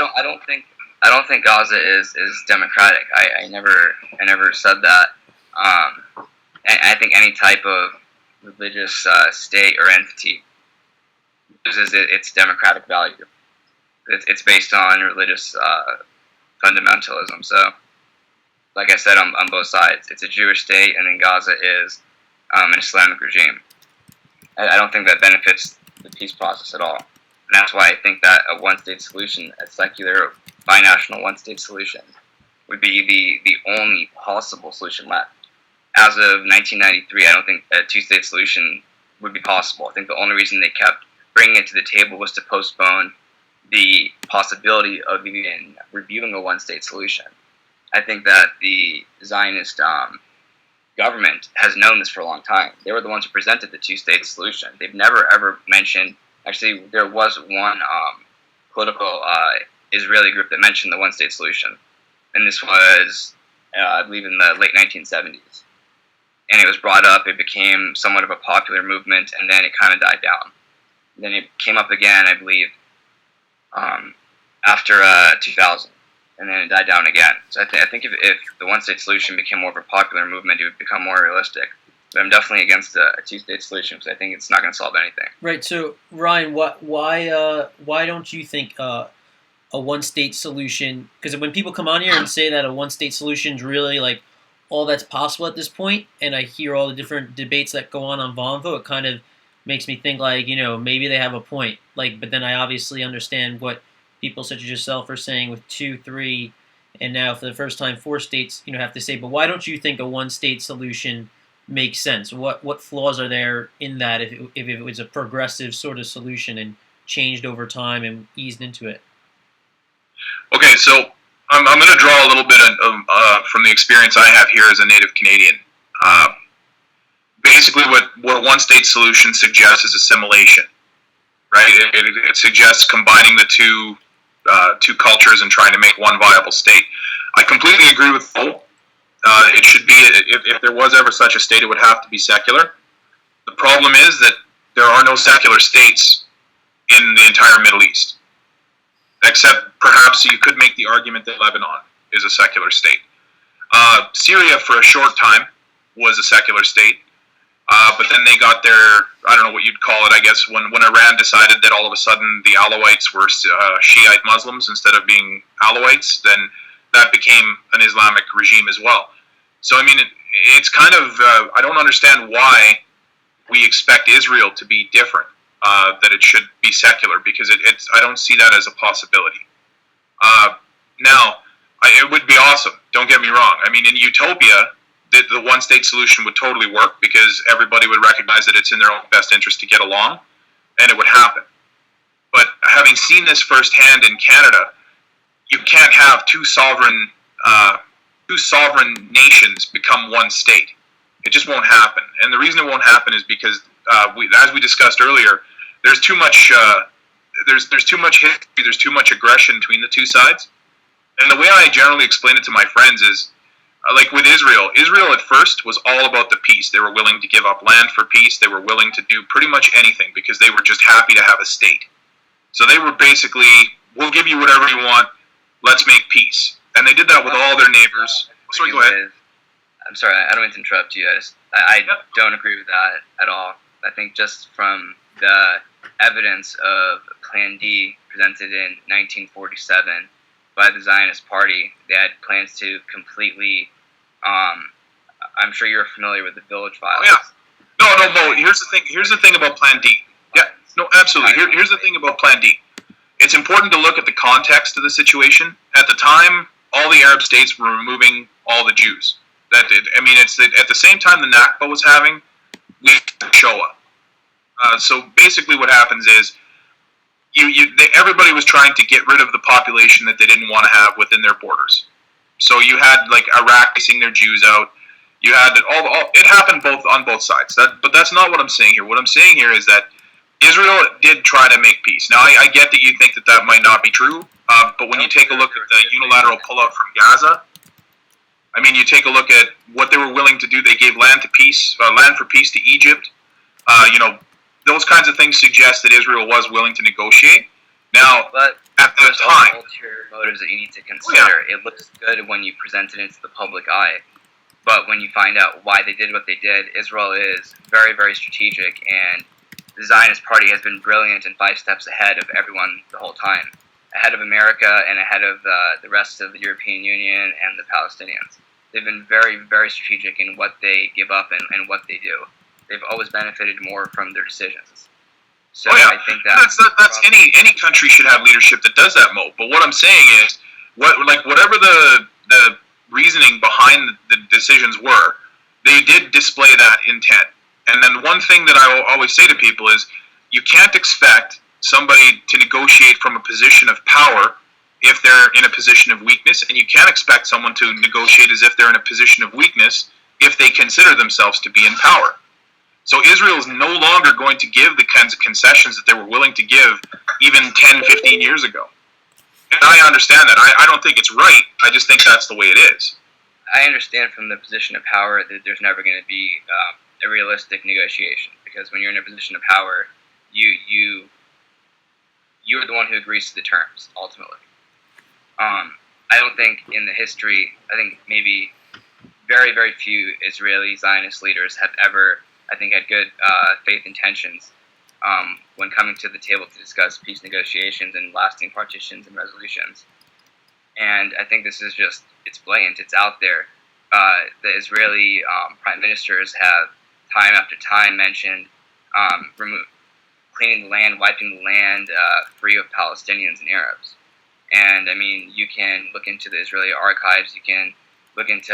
don't think Gaza is democratic. I never said that. I think any type of religious state or entity loses its democratic value. It's based on religious fundamentalism. So, like I said, on both sides, it's a Jewish state, and then Gaza is an Islamic regime. I don't think that benefits the peace process at all. And that's why I think that a one-state solution, a secular, binational one-state solution, would be the only possible solution left. As of 1993, I don't think a two-state solution would be possible. I think the only reason they kept bringing it to the table was to postpone the possibility of even reviewing a one-state solution. I think that the Zionist government has known this for a long time. They were the ones who presented the two-state solution. They've never ever mentioned. Actually, there was one political Israeli group that mentioned the one-state solution, and this was, I believe, in the late 1970s. And it was brought up. It became somewhat of a popular movement, and then it kind of died down. Then it came up again, I believe, after 2000. And then it died down again. So I think if the one-state solution became more of a popular movement, it would become more realistic. But I'm definitely against a two-state solution because I think it's not going to solve anything. Right. So Ryan, why don't you think a one-state solution, because when people come on here and say that a one-state solution is really like all that's possible at this point, and I hear all the different debates that go on Vonvo, it kind of makes me think like, maybe they have a point. Like, but then I obviously understand what people such as yourself are saying with two, three, and now for the first time, four states, have to say. But why don't you think a one-state solution makes sense? What flaws are there in that if it was a progressive sort of solution and changed over time and eased into it? Okay, so I'm going to draw a little bit from the experience I have here as a native Canadian. Uh, Basically, what a one-state solution suggests is assimilation, right? It suggests combining the two cultures and trying to make one viable state. I completely agree with Paul. It should be, if there was ever such a state, it would have to be secular. The problem is that there are no secular states in the entire Middle East, except perhaps you could make the argument that Lebanon is a secular state. Syria, for a short time, was a secular state. But then they got their, I don't know what you'd call it, I guess, when Iran decided that all of a sudden the Alawites were Shiite Muslims instead of being Alawites, then that became an Islamic regime as well. So, I mean, it's kind of, I don't understand why we expect Israel to be different, that it should be secular, because I don't see that as a possibility. Now, it would be awesome, don't get me wrong. I mean, in utopia, the one-state solution would totally work because everybody would recognize that it's in their own best interest to get along, and it would happen. But having seen this firsthand in Canada, you can't have two sovereign nations become one state. It just won't happen. And the reason it won't happen is because, as we discussed earlier, there's too much there's too much history, there's too much aggression between the two sides. And the way I generally explain it to my friends is, like with Israel at first was all about the peace. They were willing to give up land for peace. They were willing to do pretty much anything because they were just happy to have a state. So they were basically, we'll give you whatever you want, let's make peace. And they did that with all their neighbors. Sorry, go ahead. I'm sorry, I don't mean to interrupt you. I don't agree with that at all. I think just from the evidence of Plan D presented in 1947 by the Zionist Party, they had plans to completely, I'm sure you're familiar with the Village Files. Oh, yeah. No, here's the thing about Plan D. Yeah, no, absolutely. Here's the thing about Plan D. It's important to look at the context of the situation. At the time, all the Arab states were removing all the Jews. It's at the same time the Nakba was having, we had Shoah. So basically what happens is, everybody was trying to get rid of the population that they didn't want to have within their borders. So you had like Iraq chasing their Jews out. You had it happened on both sides. But that's not what I'm saying here. What I'm saying here is that Israel did try to make peace. Now I get that you think that might not be true. But when you take a look at the unilateral pullout from Gaza, I mean, you take a look at what they were willing to do. They gave land for peace to Egypt. Those kinds of things suggest that Israel was willing to negotiate. Now, but at the there's time, ulterior motives that you need to consider. It looks good when you present it into the public eye, but when you find out why they did what they did, Israel is very, very strategic, and the Zionist Party has been brilliant and 5 steps ahead of everyone the whole time, ahead of America and ahead of the rest of the European Union and the Palestinians. They've been very, very strategic in what they give up and what they do. They've always benefited more from their decisions. So I think that's any country should have leadership that does that, Mo. But what I'm saying is, whatever the reasoning behind the decisions were, they did display that intent. And then one thing that I always say to people is, you can't expect somebody to negotiate from a position of power if they're in a position of weakness, and you can't expect someone to negotiate as if they're in a position of weakness if they consider themselves to be in power. So Israel is no longer going to give the kinds of concessions that they were willing to give even 10, 15 years ago. And I understand that. I don't think it's right. I just think that's the way it is. I understand from the position of power that there's never going to be a realistic negotiation, because when you're in a position of power, you're the one who agrees to the terms, ultimately. I don't think in the history, I think maybe very, very few Israeli Zionist leaders have ever, I think, had good faith intentions when coming to the table to discuss peace negotiations and lasting partitions and resolutions. And I think this is just, it's blatant, it's out there. The Israeli prime ministers have time after time mentioned cleaning the land, wiping the land free of Palestinians and Arabs. And I mean, you can look into the Israeli archives, you can look into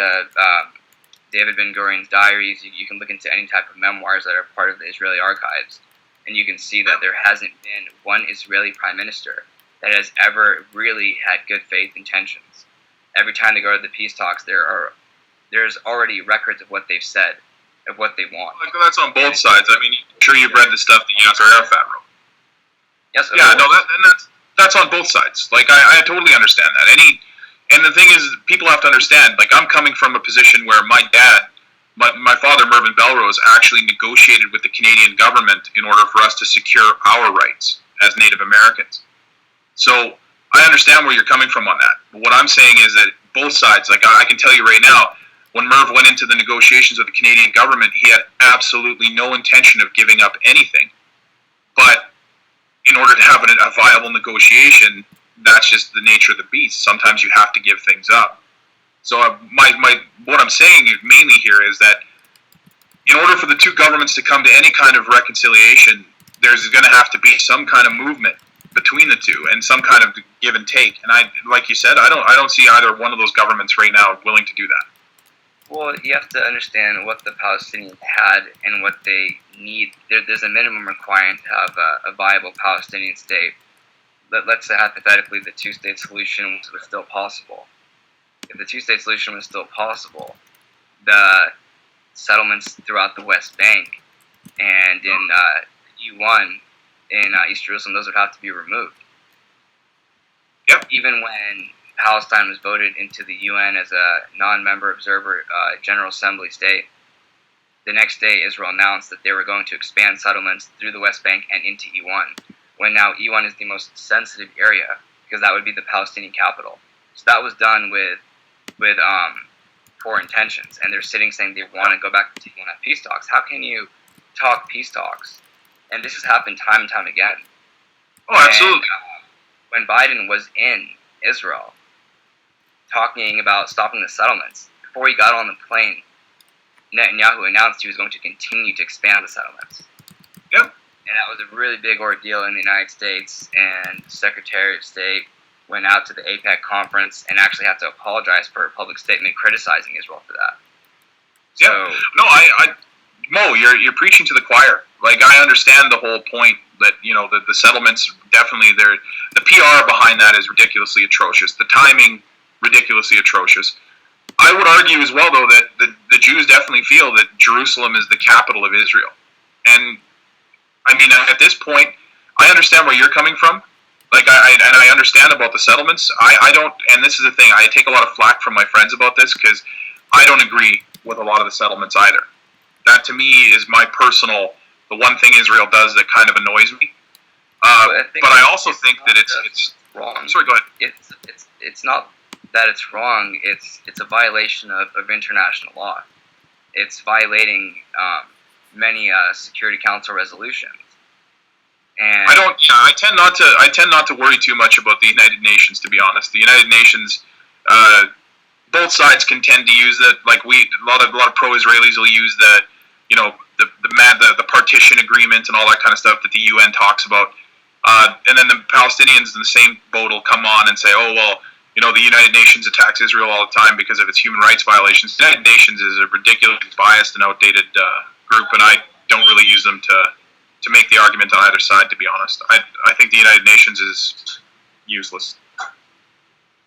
David Ben Gurion's diaries, you can look into any type of memoirs that are part of the Israeli archives, and you can see that there hasn't been one Israeli prime minister that has ever really had good faith intentions. Every time they go to the peace talks, there's already records of what they've said, of what they want. Like, that's on both sides. I mean, I'm sure you've read the stuff that Yasser Arafat wrote. Yes. Yeah, no, that's on both sides. Like, I totally understand that. And the thing is, people have to understand. Like, I'm coming from a position where my dad, my father, Mervin Belrose, actually negotiated with the Canadian government in order for us to secure our rights as Native Americans. So I understand where you're coming from on that. But what I'm saying is that both sides, like, I can tell you right now, when Merv went into the negotiations with the Canadian government, he had absolutely no intention of giving up anything. But in order to have a viable negotiation, that's just the nature of the beast. Sometimes you have to give things up. So what I'm saying mainly here is that in order for the two governments to come to any kind of reconciliation, there's going to have to be some kind of movement between the two and some kind of give and take. And like you said, I don't see either one of those governments right now willing to do that. Well, you have to understand what the Palestinians had and what they need. There's a minimum requirement to have a viable Palestinian state. Let's say hypothetically the two-state solution was still possible. If the two-state solution was still possible, the settlements throughout the West Bank and in E1 in East Jerusalem, those would have to be removed. Yep. Even when Palestine was voted into the UN as a non-member observer General Assembly state, the next day Israel announced that they were going to expand settlements through the West Bank and into E1, when now E1 is the most sensitive area because that would be the Palestinian capital. So that was done with poor intentions, and they're sitting saying they want to go back to taking on peace talks. How can you talk peace talks? And this has happened time and time again. Oh, absolutely. And, when Biden was in Israel talking about stopping the settlements, before he got on the plane, Netanyahu announced he was going to continue to expand the settlements. Yep. And that was a really big ordeal in the United States, and the Secretary of State went out to the APEC conference and actually had to apologize for a public statement criticizing Israel for that. So, yeah. No, Mo, you're preaching to the choir. Like, I understand the whole point that, you know, the settlements, definitely, the PR behind that is ridiculously atrocious. The timing, ridiculously atrocious. I would argue as well, though, that the Jews definitely feel that Jerusalem is the capital of Israel. And, I mean, at this point, I understand where you're coming from. Like, I understand about the settlements. I don't, and this is the thing, I take a lot of flack from my friends about this because I don't agree with a lot of the settlements either. That, to me, is my personal, the one thing Israel does that kind of annoys me. But I also think that it's wrong. I'm sorry, go ahead. It's not that it's wrong. It's a violation of international law. It's violating many Security Council resolutions. And I tend not to worry too much about the United Nations, to be honest. The United Nations, both sides can tend to use it. Like, a lot of pro-Israelis will use the partition agreement and all that kind of stuff that the UN talks about. And then the Palestinians in the same boat will come on and say, oh, well, you know, the United Nations attacks Israel all the time because of its human rights violations. The United Nations is a ridiculously biased and outdated group, and I don't really use them to make the argument on either side, to be honest. I think the United Nations is useless.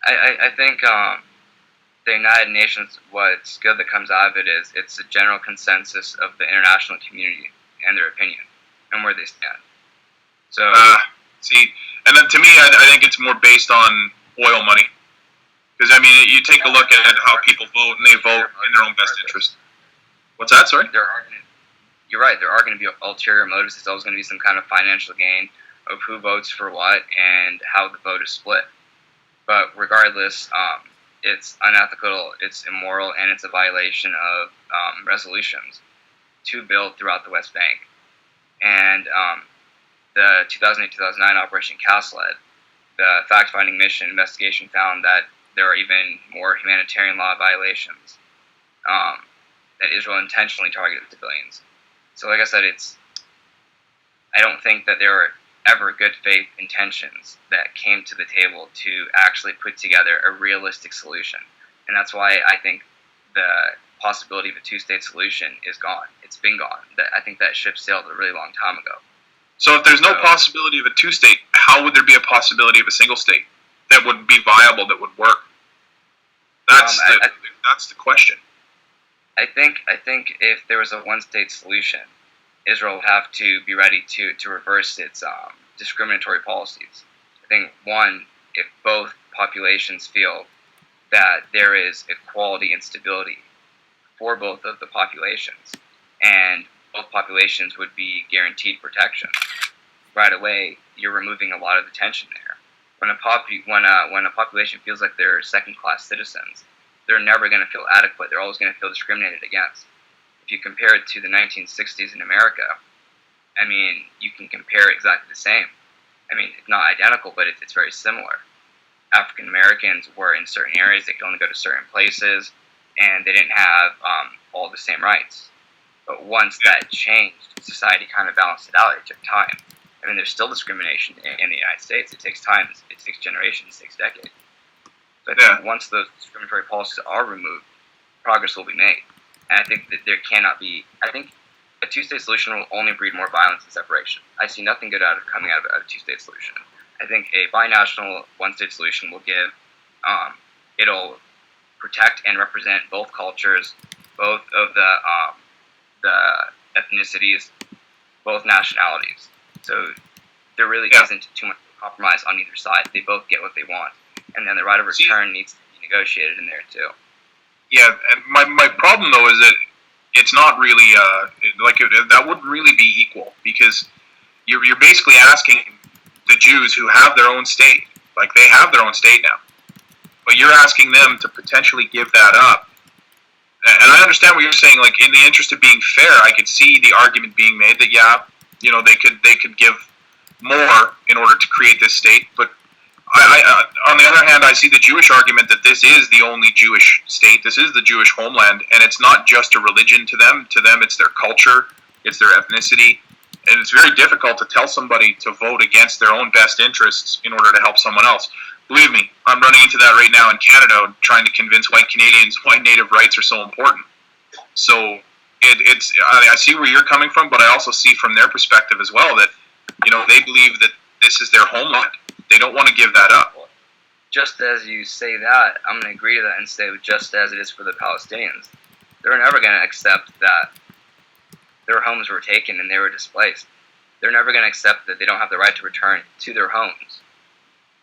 I think the United Nations, what's good that comes out of it is it's a general consensus of the international community and their opinion and where they stand. So, and then to me, I think it's more based on oil money. Because, I mean, you take a look at how people vote, and they vote in their own best interest. What's that, sorry? You're right, there are going to be ulterior motives. There's always going to be some kind of financial gain of who votes for what and how the vote is split. But regardless, it's unethical, it's immoral, and it's a violation of resolutions to build throughout the West Bank. And the 2008-2009 Operation Cast Lead, the fact-finding mission investigation found that there are even more humanitarian law violations that Israel intentionally targeted civilians. So, like I said, I don't think that there were ever good faith intentions that came to the table to actually put together a realistic solution. And that's why I think the possibility of a two-state solution is gone. It's been gone. I think that ship sailed a really long time ago. So if there's no possibility of a two-state, how would there be a possibility of a single state that would be viable, that would work? That's the question. I think if there was a one-state solution, Israel would have to be ready to reverse its discriminatory policies. I think, one, if both populations feel that there is equality and stability for both of the populations, and both populations would be guaranteed protection, right away you're removing a lot of the tension there. When a population feels like they're second-class citizens, they're never going to feel adequate. They're always going to feel discriminated against. If you compare it to the 1960s in America, I mean, you can compare exactly the same. I mean, it's not identical, but it's very similar. African Americans were in certain areas, they could only go to certain places, and they didn't have all the same rights. But once that changed, society kind of balanced it out. It took time. I mean, there's still discrimination in the United States. It takes time. It takes generations. It takes decades. But I think once those discriminatory policies are removed, progress will be made. And I think that there cannot be. I think a two-state solution will only breed more violence and separation. I see nothing good coming out of a two-state solution. I think a binational one-state solution will give. It'll protect and represent both cultures, both of the ethnicities, both nationalities. So there really isn't too much compromise on either side. They both get what they want. And then the right of return needs to be negotiated in there too. Yeah, and my problem though is that it's not really that wouldn't really be equal, because you're basically asking the Jews who have their own state, like they have their own state now, but you're asking them to potentially give that up. And I understand what you're saying. Like, in the interest of being fair, I could see the argument being made that they could give more in order to create this state, but I, on the other hand, I see the Jewish argument that this is the only Jewish state. This is the Jewish homeland, and it's not just a religion to them. To them, it's their culture, it's their ethnicity, and it's very difficult to tell somebody to vote against their own best interests in order to help someone else. Believe me, I'm running into that right now in Canada, trying to convince white Canadians why native rights are so important. So I see where you're coming from, but I also see from their perspective as well that they believe that this is their homeland. They don't want to give that up. Just as you say that, I'm going to agree to that and say just as it is for the Palestinians. They're never going to accept that their homes were taken and they were displaced. They're never going to accept that they don't have the right to return to their homes.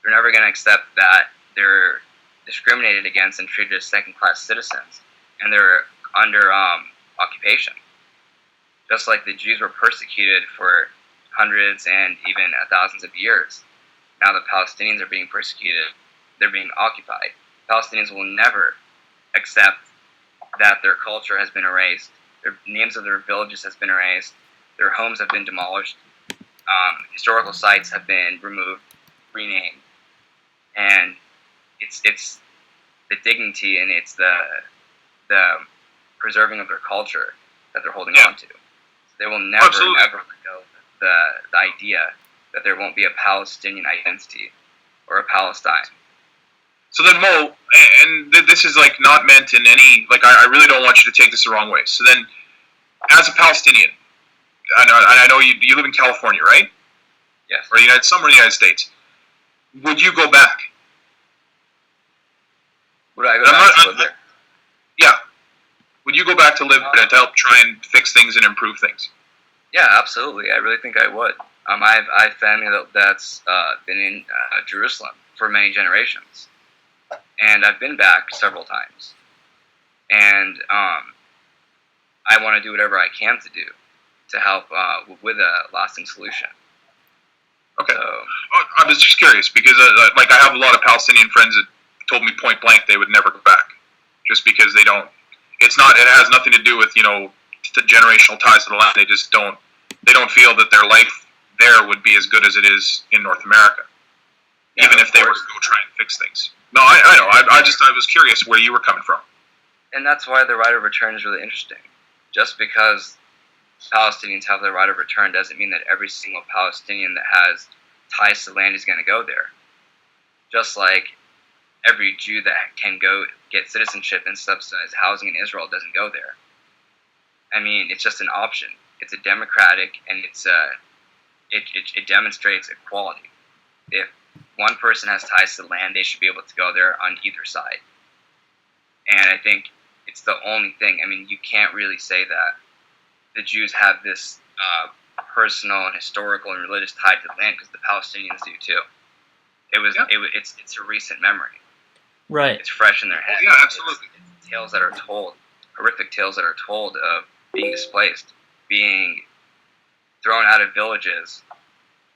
They're never going to accept that they're discriminated against and treated as second-class citizens, and they're under occupation. Just like the Jews were persecuted for hundreds and even thousands of years. Now the Palestinians are being persecuted. They're being occupied. Palestinians will never accept that their culture has been erased, their names of their villages has been erased, their homes have been demolished, historical sites have been removed, renamed, and it's the dignity and it's the preserving of their culture that they're holding on to. So they will never, ever let go of the idea that there won't be a Palestinian identity or a Palestine. So then, Mo, and this is like not meant in any, like, I really don't want you to take this the wrong way. So then, as a Palestinian, I know you live in California, right? Yes. Or somewhere in the United States. Would you go back? Would I go back to live there? Yeah. Would you go back to live there to help try and fix things and improve things? Yeah, absolutely. I really think I would. I have family that's been in Jerusalem for many generations, and I've been back several times. And I want to do whatever I can to help with a lasting solution. Okay. So, I was just curious because, I have a lot of Palestinian friends that told me point blank they would never go back, just because they don't. It has nothing to do with the generational ties to the land. They just don't. They don't feel that their life there would be as good as it is in North America, Yeah, even if they were to go try and fix things. No, I know. I was curious where you were coming from. and that's why the right of return is really interesting. Just because Palestinians have the right of return doesn't mean that every single Palestinian that has ties to land is going to go there. Just like every Jew that can go get citizenship and subsidized housing in Israel doesn't go there. I mean, it's just an option. It's a democratic, and it demonstrates equality. If one person has ties to land, they should be able to go there on either side. And I think it's the only thing. I mean, you can't really say that the Jews have this personal and historical and religious tie to the land, because the Palestinians do too. It's a recent memory. Right. It's fresh in their head. Yeah, absolutely. It's tales that are told, horrific tales that are told of being displaced, being thrown out of villages,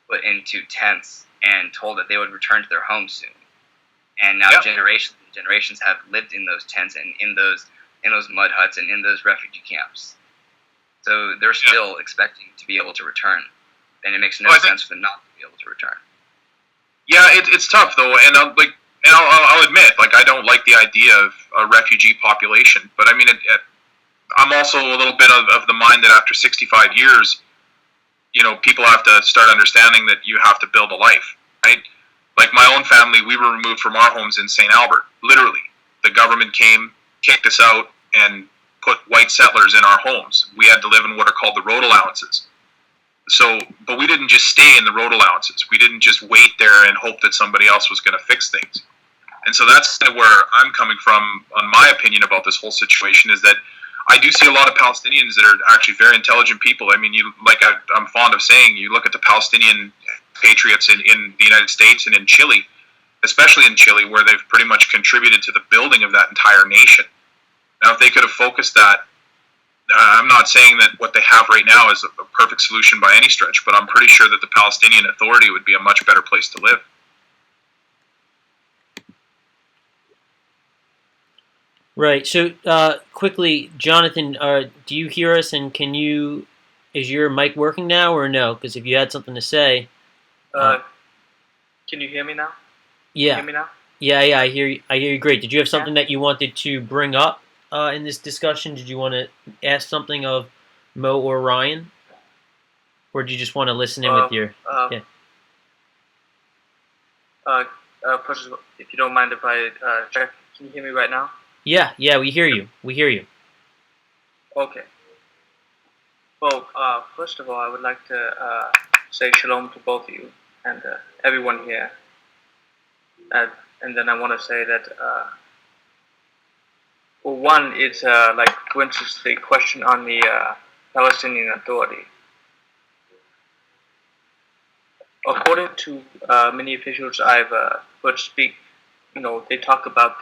put into tents, and told that they would return to their homes soon. And now generations and generations have lived in those tents and in those mud huts and in those refugee camps. So they're still expecting to be able to return, and it makes no sense for them not to be able to return. Yeah, it's tough though, and I'll admit, like, I don't like the idea of a refugee population, but I mean, I'm also a little bit of the mind that after 65 years, people have to start understanding that you have to build a life, right? Like my own family, we were removed from our homes in St. Albert. Literally, the government came, kicked us out, and put white settlers in our homes. We had to live in what are called the road allowances. So, but we didn't just stay in the road allowances. We didn't just wait there and hope that somebody else was going to fix things. And so that's where I'm coming from on my opinion about this whole situation, is that I do see a lot of Palestinians that are actually very intelligent people. I mean, I'm fond of saying, you look at the Palestinian patriots in the United States and in Chile, especially in Chile, where they've pretty much contributed to the building of that entire nation. Now, if they could have focused that, I'm not saying that what they have right now is a perfect solution by any stretch, but I'm pretty sure that the Palestinian Authority would be a much better place to live. Right. So, quickly, Jonathan, do you hear us? And is your mic working now or no? Because if you had something to say, can you hear me now? Yeah. Can you hear me now? Yeah. I hear you. I hear you. Great. Did you have something that you wanted to bring up in this discussion? Did you want to ask something of Mo or Ryan, or do you just want to listen in with your? Yeah. First of all, if you don't mind if I check, can you hear me right now? Yeah. We hear you. We hear you. Okay. Well, first of all, I would like to say shalom to both of you and everyone here. And then I want to say that, well, one is for instance, the question on the Palestinian Authority. According to many officials I've heard speak, they talk about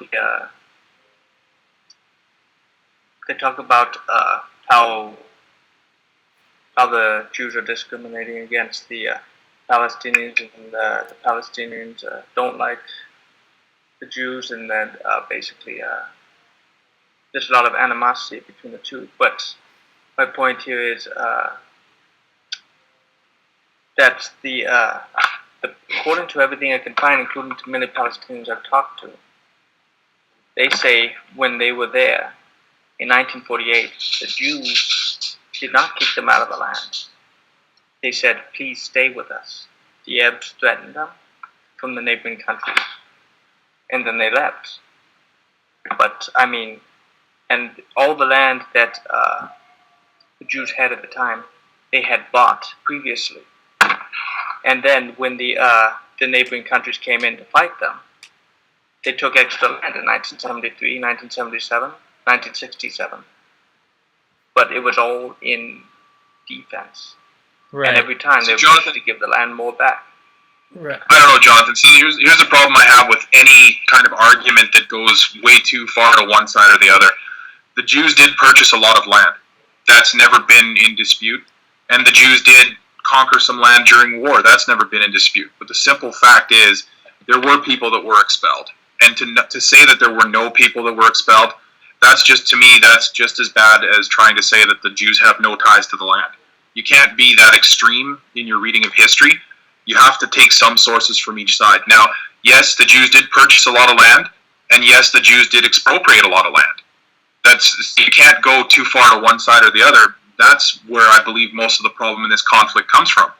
how the Jews are discriminating against the Palestinians, and the Palestinians don't like the Jews, and then basically there's a lot of animosity between the two. But my point here is that according to everything I can find, including to many Palestinians I've talked to, they say when they were there in 1948, the Jews did not kick them out of the land. They said, please stay with us. Diab threatened them from the neighboring countries, and then they left. But, I mean, and all the land that the Jews had at the time, they had bought previously. And then when the neighboring countries came in to fight them, they took extra land in 1973, 1977, 1967. But it was all in defense. Right. And every time they wanted to give the land more back. Right. I don't know, Jonathan. See, here's the problem I have with any kind of argument that goes way too far to one side or the other. The Jews did purchase a lot of land. That's never been in dispute. And the Jews did conquer some land during war. That's never been in dispute. But the simple fact is, there were people that were expelled. And to say that there were no people that were expelled, to me, that's just as bad as trying to say that the Jews have no ties to the land. You can't be that extreme in your reading of history. You have to take some sources from each side. Now, yes, the Jews did purchase a lot of land, and yes, the Jews did expropriate a lot of land. You can't go too far to one side or the other. That's where I believe most of the problem in this conflict comes from,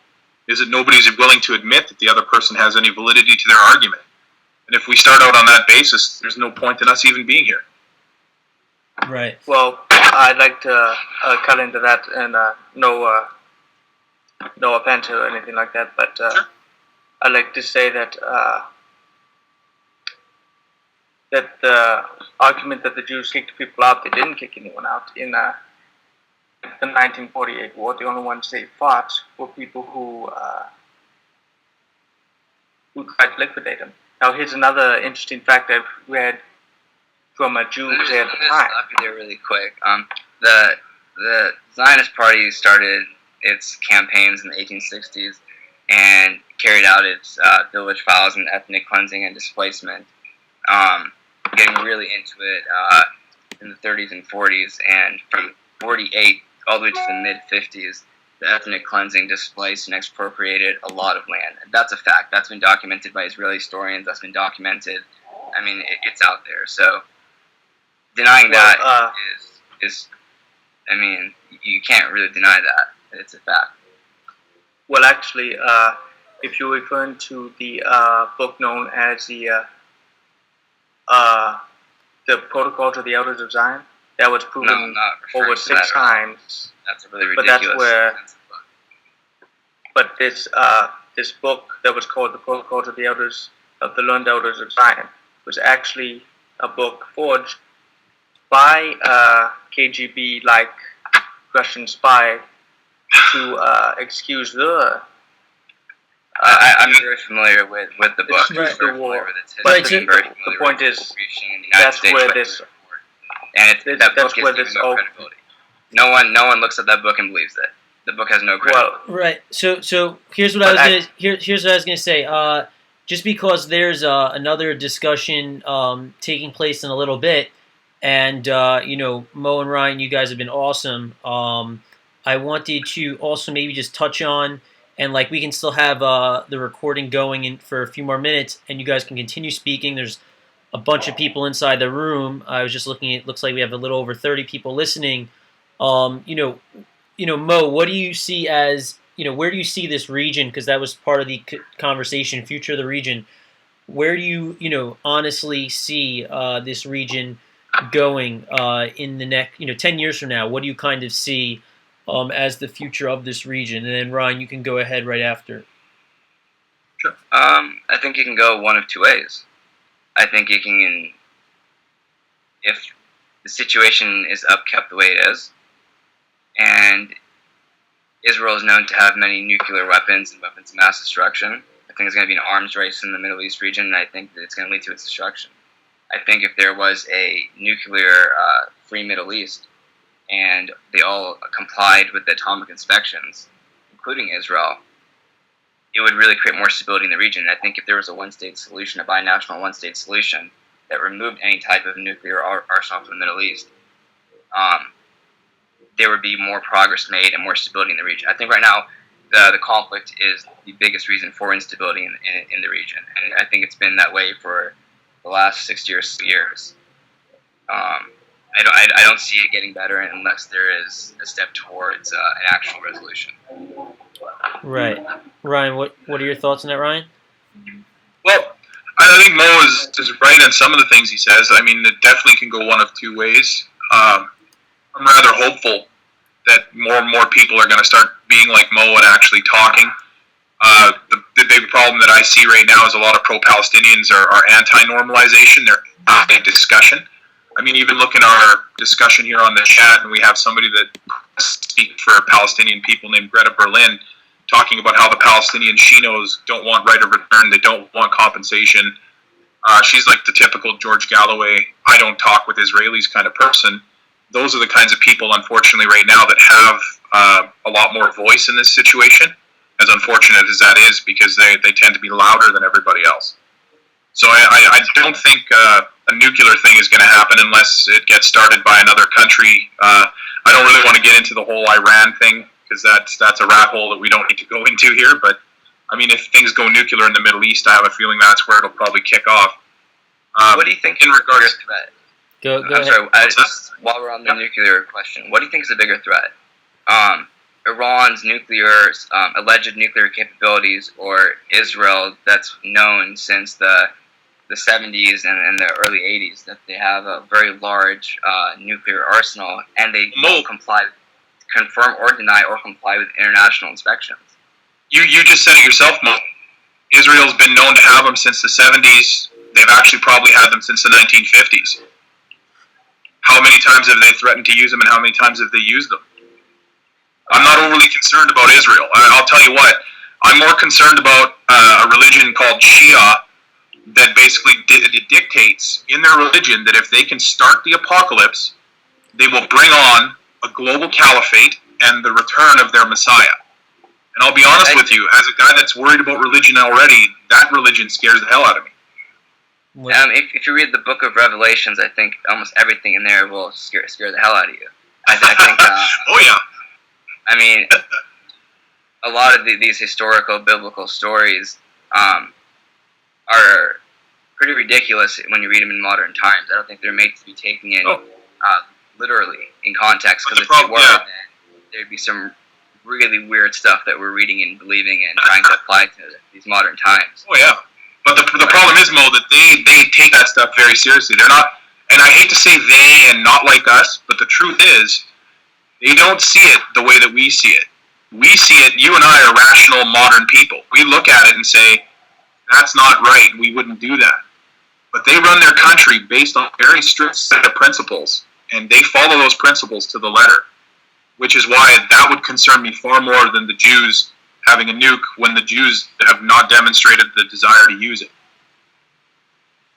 is that nobody's willing to admit that the other person has any validity to their argument. And if we start out on that basis, there's no point in us even being here. Right. Well, I'd like to cut into that, and no offense or anything like that, but Sure. I'd like to say that that the argument that the Jews kicked people out, they didn't kick anyone out. In the 1948 war, the only ones they fought were people who tried to liquidate them. Now, here's another interesting fact I've read from a Jew who was there at the time. Stop you there really quick. The Zionist Party started its campaigns in the 1860s and carried out its village files and ethnic cleansing and displacement, getting really into it in the 30s and 40s, and from 48 all the way to the mid-50s, the ethnic cleansing displaced and expropriated a lot of land. That's a fact. That's been documented by Israeli historians. That's been documented. I mean, it's out there. So denying that is, I mean, you can't really deny that. It's a fact. Well, actually, if you're referring to the book known as the Protocol to the Elders of Zion, that was proven No, I'm not referring over to 6 that at all. times. That's a really But ridiculous. that's where- offensive book. But this book that was called the Protocol to the Elders of the Learned Elders of Zion was actually a book forged by KGB-like Russian spy to excuse the I'm very familiar with the book. Excuse I'm the very war. familiar with its But history. the- I'm very the familiar point with is, the distribution in the United that's States where by this- the report. And that that's book where gives this no all- credibility. No one looks at that book and believes it. The book has no credibility. well, Right. So here's what I But was gonna here's what I was gonna say. Just because there's another discussion taking place in a little bit, and Mo and Ryan, you guys have been awesome. I wanted to also maybe just touch on, and like we can still have the recording going in for a few more minutes, and you guys can continue speaking. There's a bunch of people inside the room. I was just looking. It looks like we have a little over 30 people listening. Mo, what do you see as, where do you see this region? Because that was part of the conversation, future of the region. Where do you, honestly see this region going in the next, 10 years from now? What do you kind of see as the future of this region? And then Ryan, you can go ahead right after. Sure. I think it can go one of two ways. I think it can, if the situation is upkept the way it is, and Israel is known to have many nuclear weapons and weapons of mass destruction, I think there's going to be an arms race in the Middle East region, and I think that it's going to lead to its destruction. I think if there was a nuclear free Middle East, and they all complied with the atomic inspections, including Israel, it would really create more stability in the region. And I think if there was a one-state solution, a binational one-state solution that removed any type of nuclear arsenal from the Middle East, there would be more progress made and more stability in the region. I think right now the conflict is the biggest reason for instability in the region, and I think it's been that way for the last 60 or so years. I don't see it getting better unless there is a step towards an actual resolution. Right. Ryan, what are your thoughts on that, Ryan? Well, I think Mo is right on some of the things he says. I mean, it definitely can go one of two ways. I'm rather hopeful that more and more people are going to start being like Mo and actually talking. The big problem that I see right now is a lot of pro-Palestinians are anti-normalization. They're anti-discussion. I mean, even look at our discussion here on the chat, and we have somebody that speaks for Palestinian people named Greta Berlin, talking about how the Palestinian Shinos don't want right of return, they don't want compensation. She's like the typical George Galloway, I don't talk with Israelis kind of person. Those are the kinds of people, unfortunately, right now that have a lot more voice in this situation, as unfortunate as that is, because they tend to be louder than everybody else. So I don't think a nuclear thing is going to happen unless it gets started by another country. I don't really want to get into the whole Iran thing, because that's a rat hole that we don't need to go into here. But I mean, if things go nuclear in the Middle East, I have a feeling that's where it'll probably kick off. What do you think in regards to that? Go I'm ahead. sorry. While we're on the nuclear question, what do you think is the bigger threat? Iran's alleged nuclear capabilities, or Israel, that's known since the 70s and the early 80s that they have a very large nuclear arsenal, and they won't confirm or deny or comply with international inspections. You just said it yourself, Mo. Israel's been known to have them since the 70s. They've actually probably had them since the 1950s. How many times have they threatened to use them, and how many times have they used them? I'm not overly concerned about Israel. I'll tell you what. I'm more concerned about a religion called Shia that basically dictates in their religion that if they can start the apocalypse, they will bring on a global caliphate and the return of their Messiah. And I'll be honest with you, as a guy that's worried about religion already, that religion scares the hell out of me. If you read the book of Revelations, I think almost everything in there will scare the hell out of you. I think oh, yeah. I mean, a lot of these historical biblical stories are pretty ridiculous when you read them in modern times. I don't think they're made to be taken in literally in context, because if they were, then there'd be some really weird stuff that we're reading and believing and trying to apply to these modern times. Oh yeah, but the problem is, Mo, that they take that stuff very seriously. They're not, and I hate to say they and not like us, but the truth is, they don't see it the way that we see it. We see it, you and I are rational, modern people. We look at it and say, that's not right, we wouldn't do that. But they run their country based on a very strict set of principles, and they follow those principles to the letter, which is why that would concern me far more than the Jews having a nuke when the Jews have not demonstrated the desire to use it.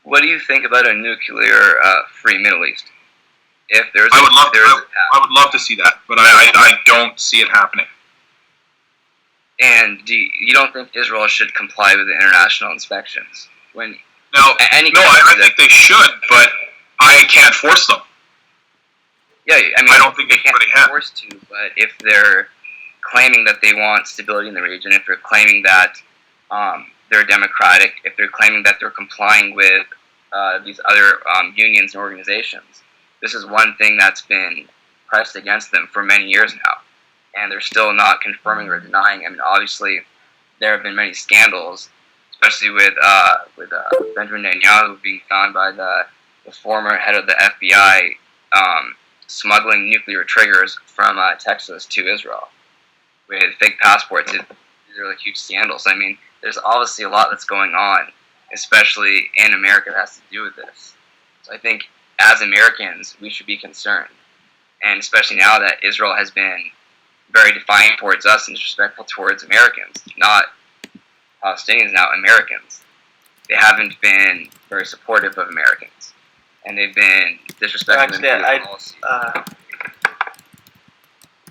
What do you think about a nuclear-free Middle East? If there's I would love to see that, but I don't see it happening. And you don't think Israel should comply with the international inspections? I think they should, but I can't force them. Yeah, I mean, I don't think they can't be can. forced to, but if they're claiming that they want stability in the region, if they're claiming that they're democratic, if they're claiming that they're complying with these other unions and organizations, this is one thing that's been pressed against them for many years now, and they're still not confirming or denying. I mean, obviously, there have been many scandals, especially with Benjamin Netanyahu being found by the former head of the FBI smuggling nuclear triggers from Texas to Israel with fake passports. These are like huge scandals. I mean, there's obviously a lot that's going on, especially in America, that has to do with this. So I think as Americans, we should be concerned. And especially now that Israel has been very defiant towards us and disrespectful towards Americans, not Palestinians now, Americans. They haven't been very supportive of Americans. And they've been disrespectful in policy.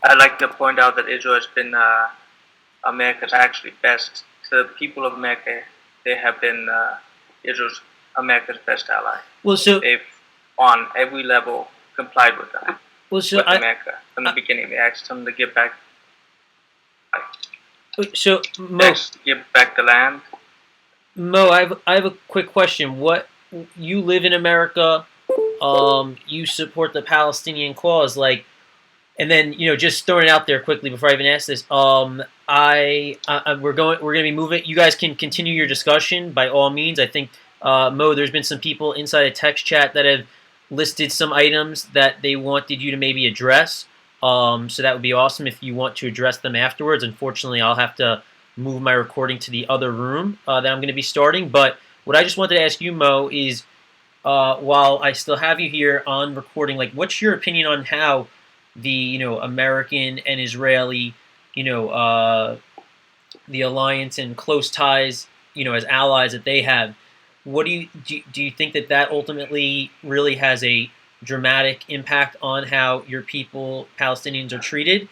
I'd like to point out that Israel has been America's actually best. To the people of America, they have been America's best ally. Well, so they've on every level complied with them. Well, so with America from the beginning. They asked them to give back. So Mo, give back the land. Mo, I have a quick question. What, you live in America? You support the Palestinian cause, like, and then just throwing it out there quickly before I even ask this. We're going to be moving. You guys can continue your discussion by all means. I think Mo, there's been some people inside a text chat that have listed some items that they wanted you to maybe address. So that would be awesome if you want to address them afterwards. Unfortunately, I'll have to move my recording to the other room that I'm going to be starting. But what I just wanted to ask you, Mo, is while I still have you here on recording, like, what's your opinion on how the American and Israeli the alliance and close ties as allies that they have? What do you think that ultimately really has a dramatic impact on how your people, Palestinians, are treated?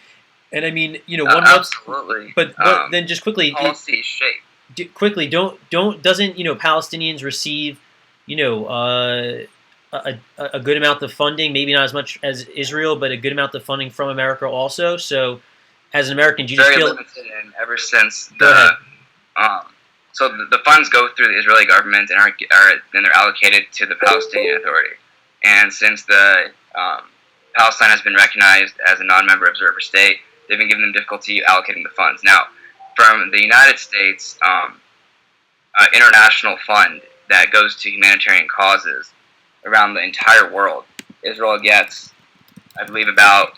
And I mean, absolutely. But then just quickly, policy shape. Quickly, doesn't Palestinians receive a good amount of funding? Maybe not as much as Israel, but a good amount of funding from America also. So as an American, do you just Very feel limited, and ever since Go ahead. so the funds go through the Israeli government and then they're allocated to the Palestinian Authority. And since the Palestine has been recognized as a non-member observer state, they've been given them difficulty allocating the funds. Now, from the United States international fund that goes to humanitarian causes around the entire world, Israel gets, I believe, about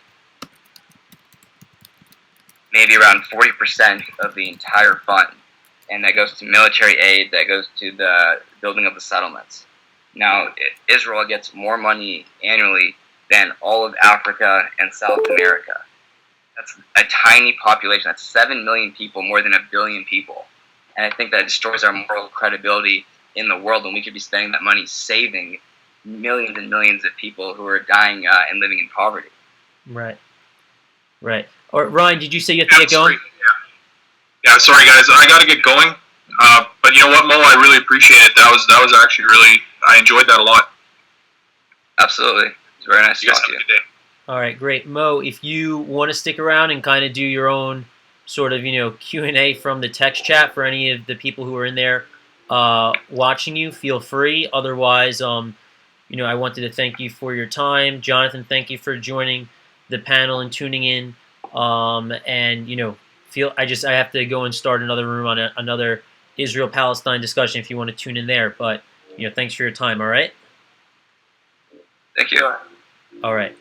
maybe around 40% of the entire fund. And that goes to military aid, that goes to the building of the settlements. Now, Israel gets more money annually than all of Africa and South America. That's a tiny population. That's 7 million people, more than 1 billion people. And I think that destroys our moral credibility in the world when we could be spending that money saving millions and millions of people who are dying and living in poverty. Right. Right. Or Ryan, did you say you have to get going? Yeah, sorry guys, I got to get going. But you know what, Mo, I really appreciate it. That was actually really, I enjoyed that a lot. Absolutely. It's very nice to You guys talk have to a good day. All right, great. Mo, if you want to stick around and kind of do your own sort of, Q&A from the text chat for any of the people who are in there watching you, feel free. Otherwise, I wanted to thank you for your time. Jonathan, thank you for joining the panel and tuning in. I have to go and start another room on another Israel-Palestine discussion if you want to tune in there. But, thanks for your time, all right? Thank you. All right.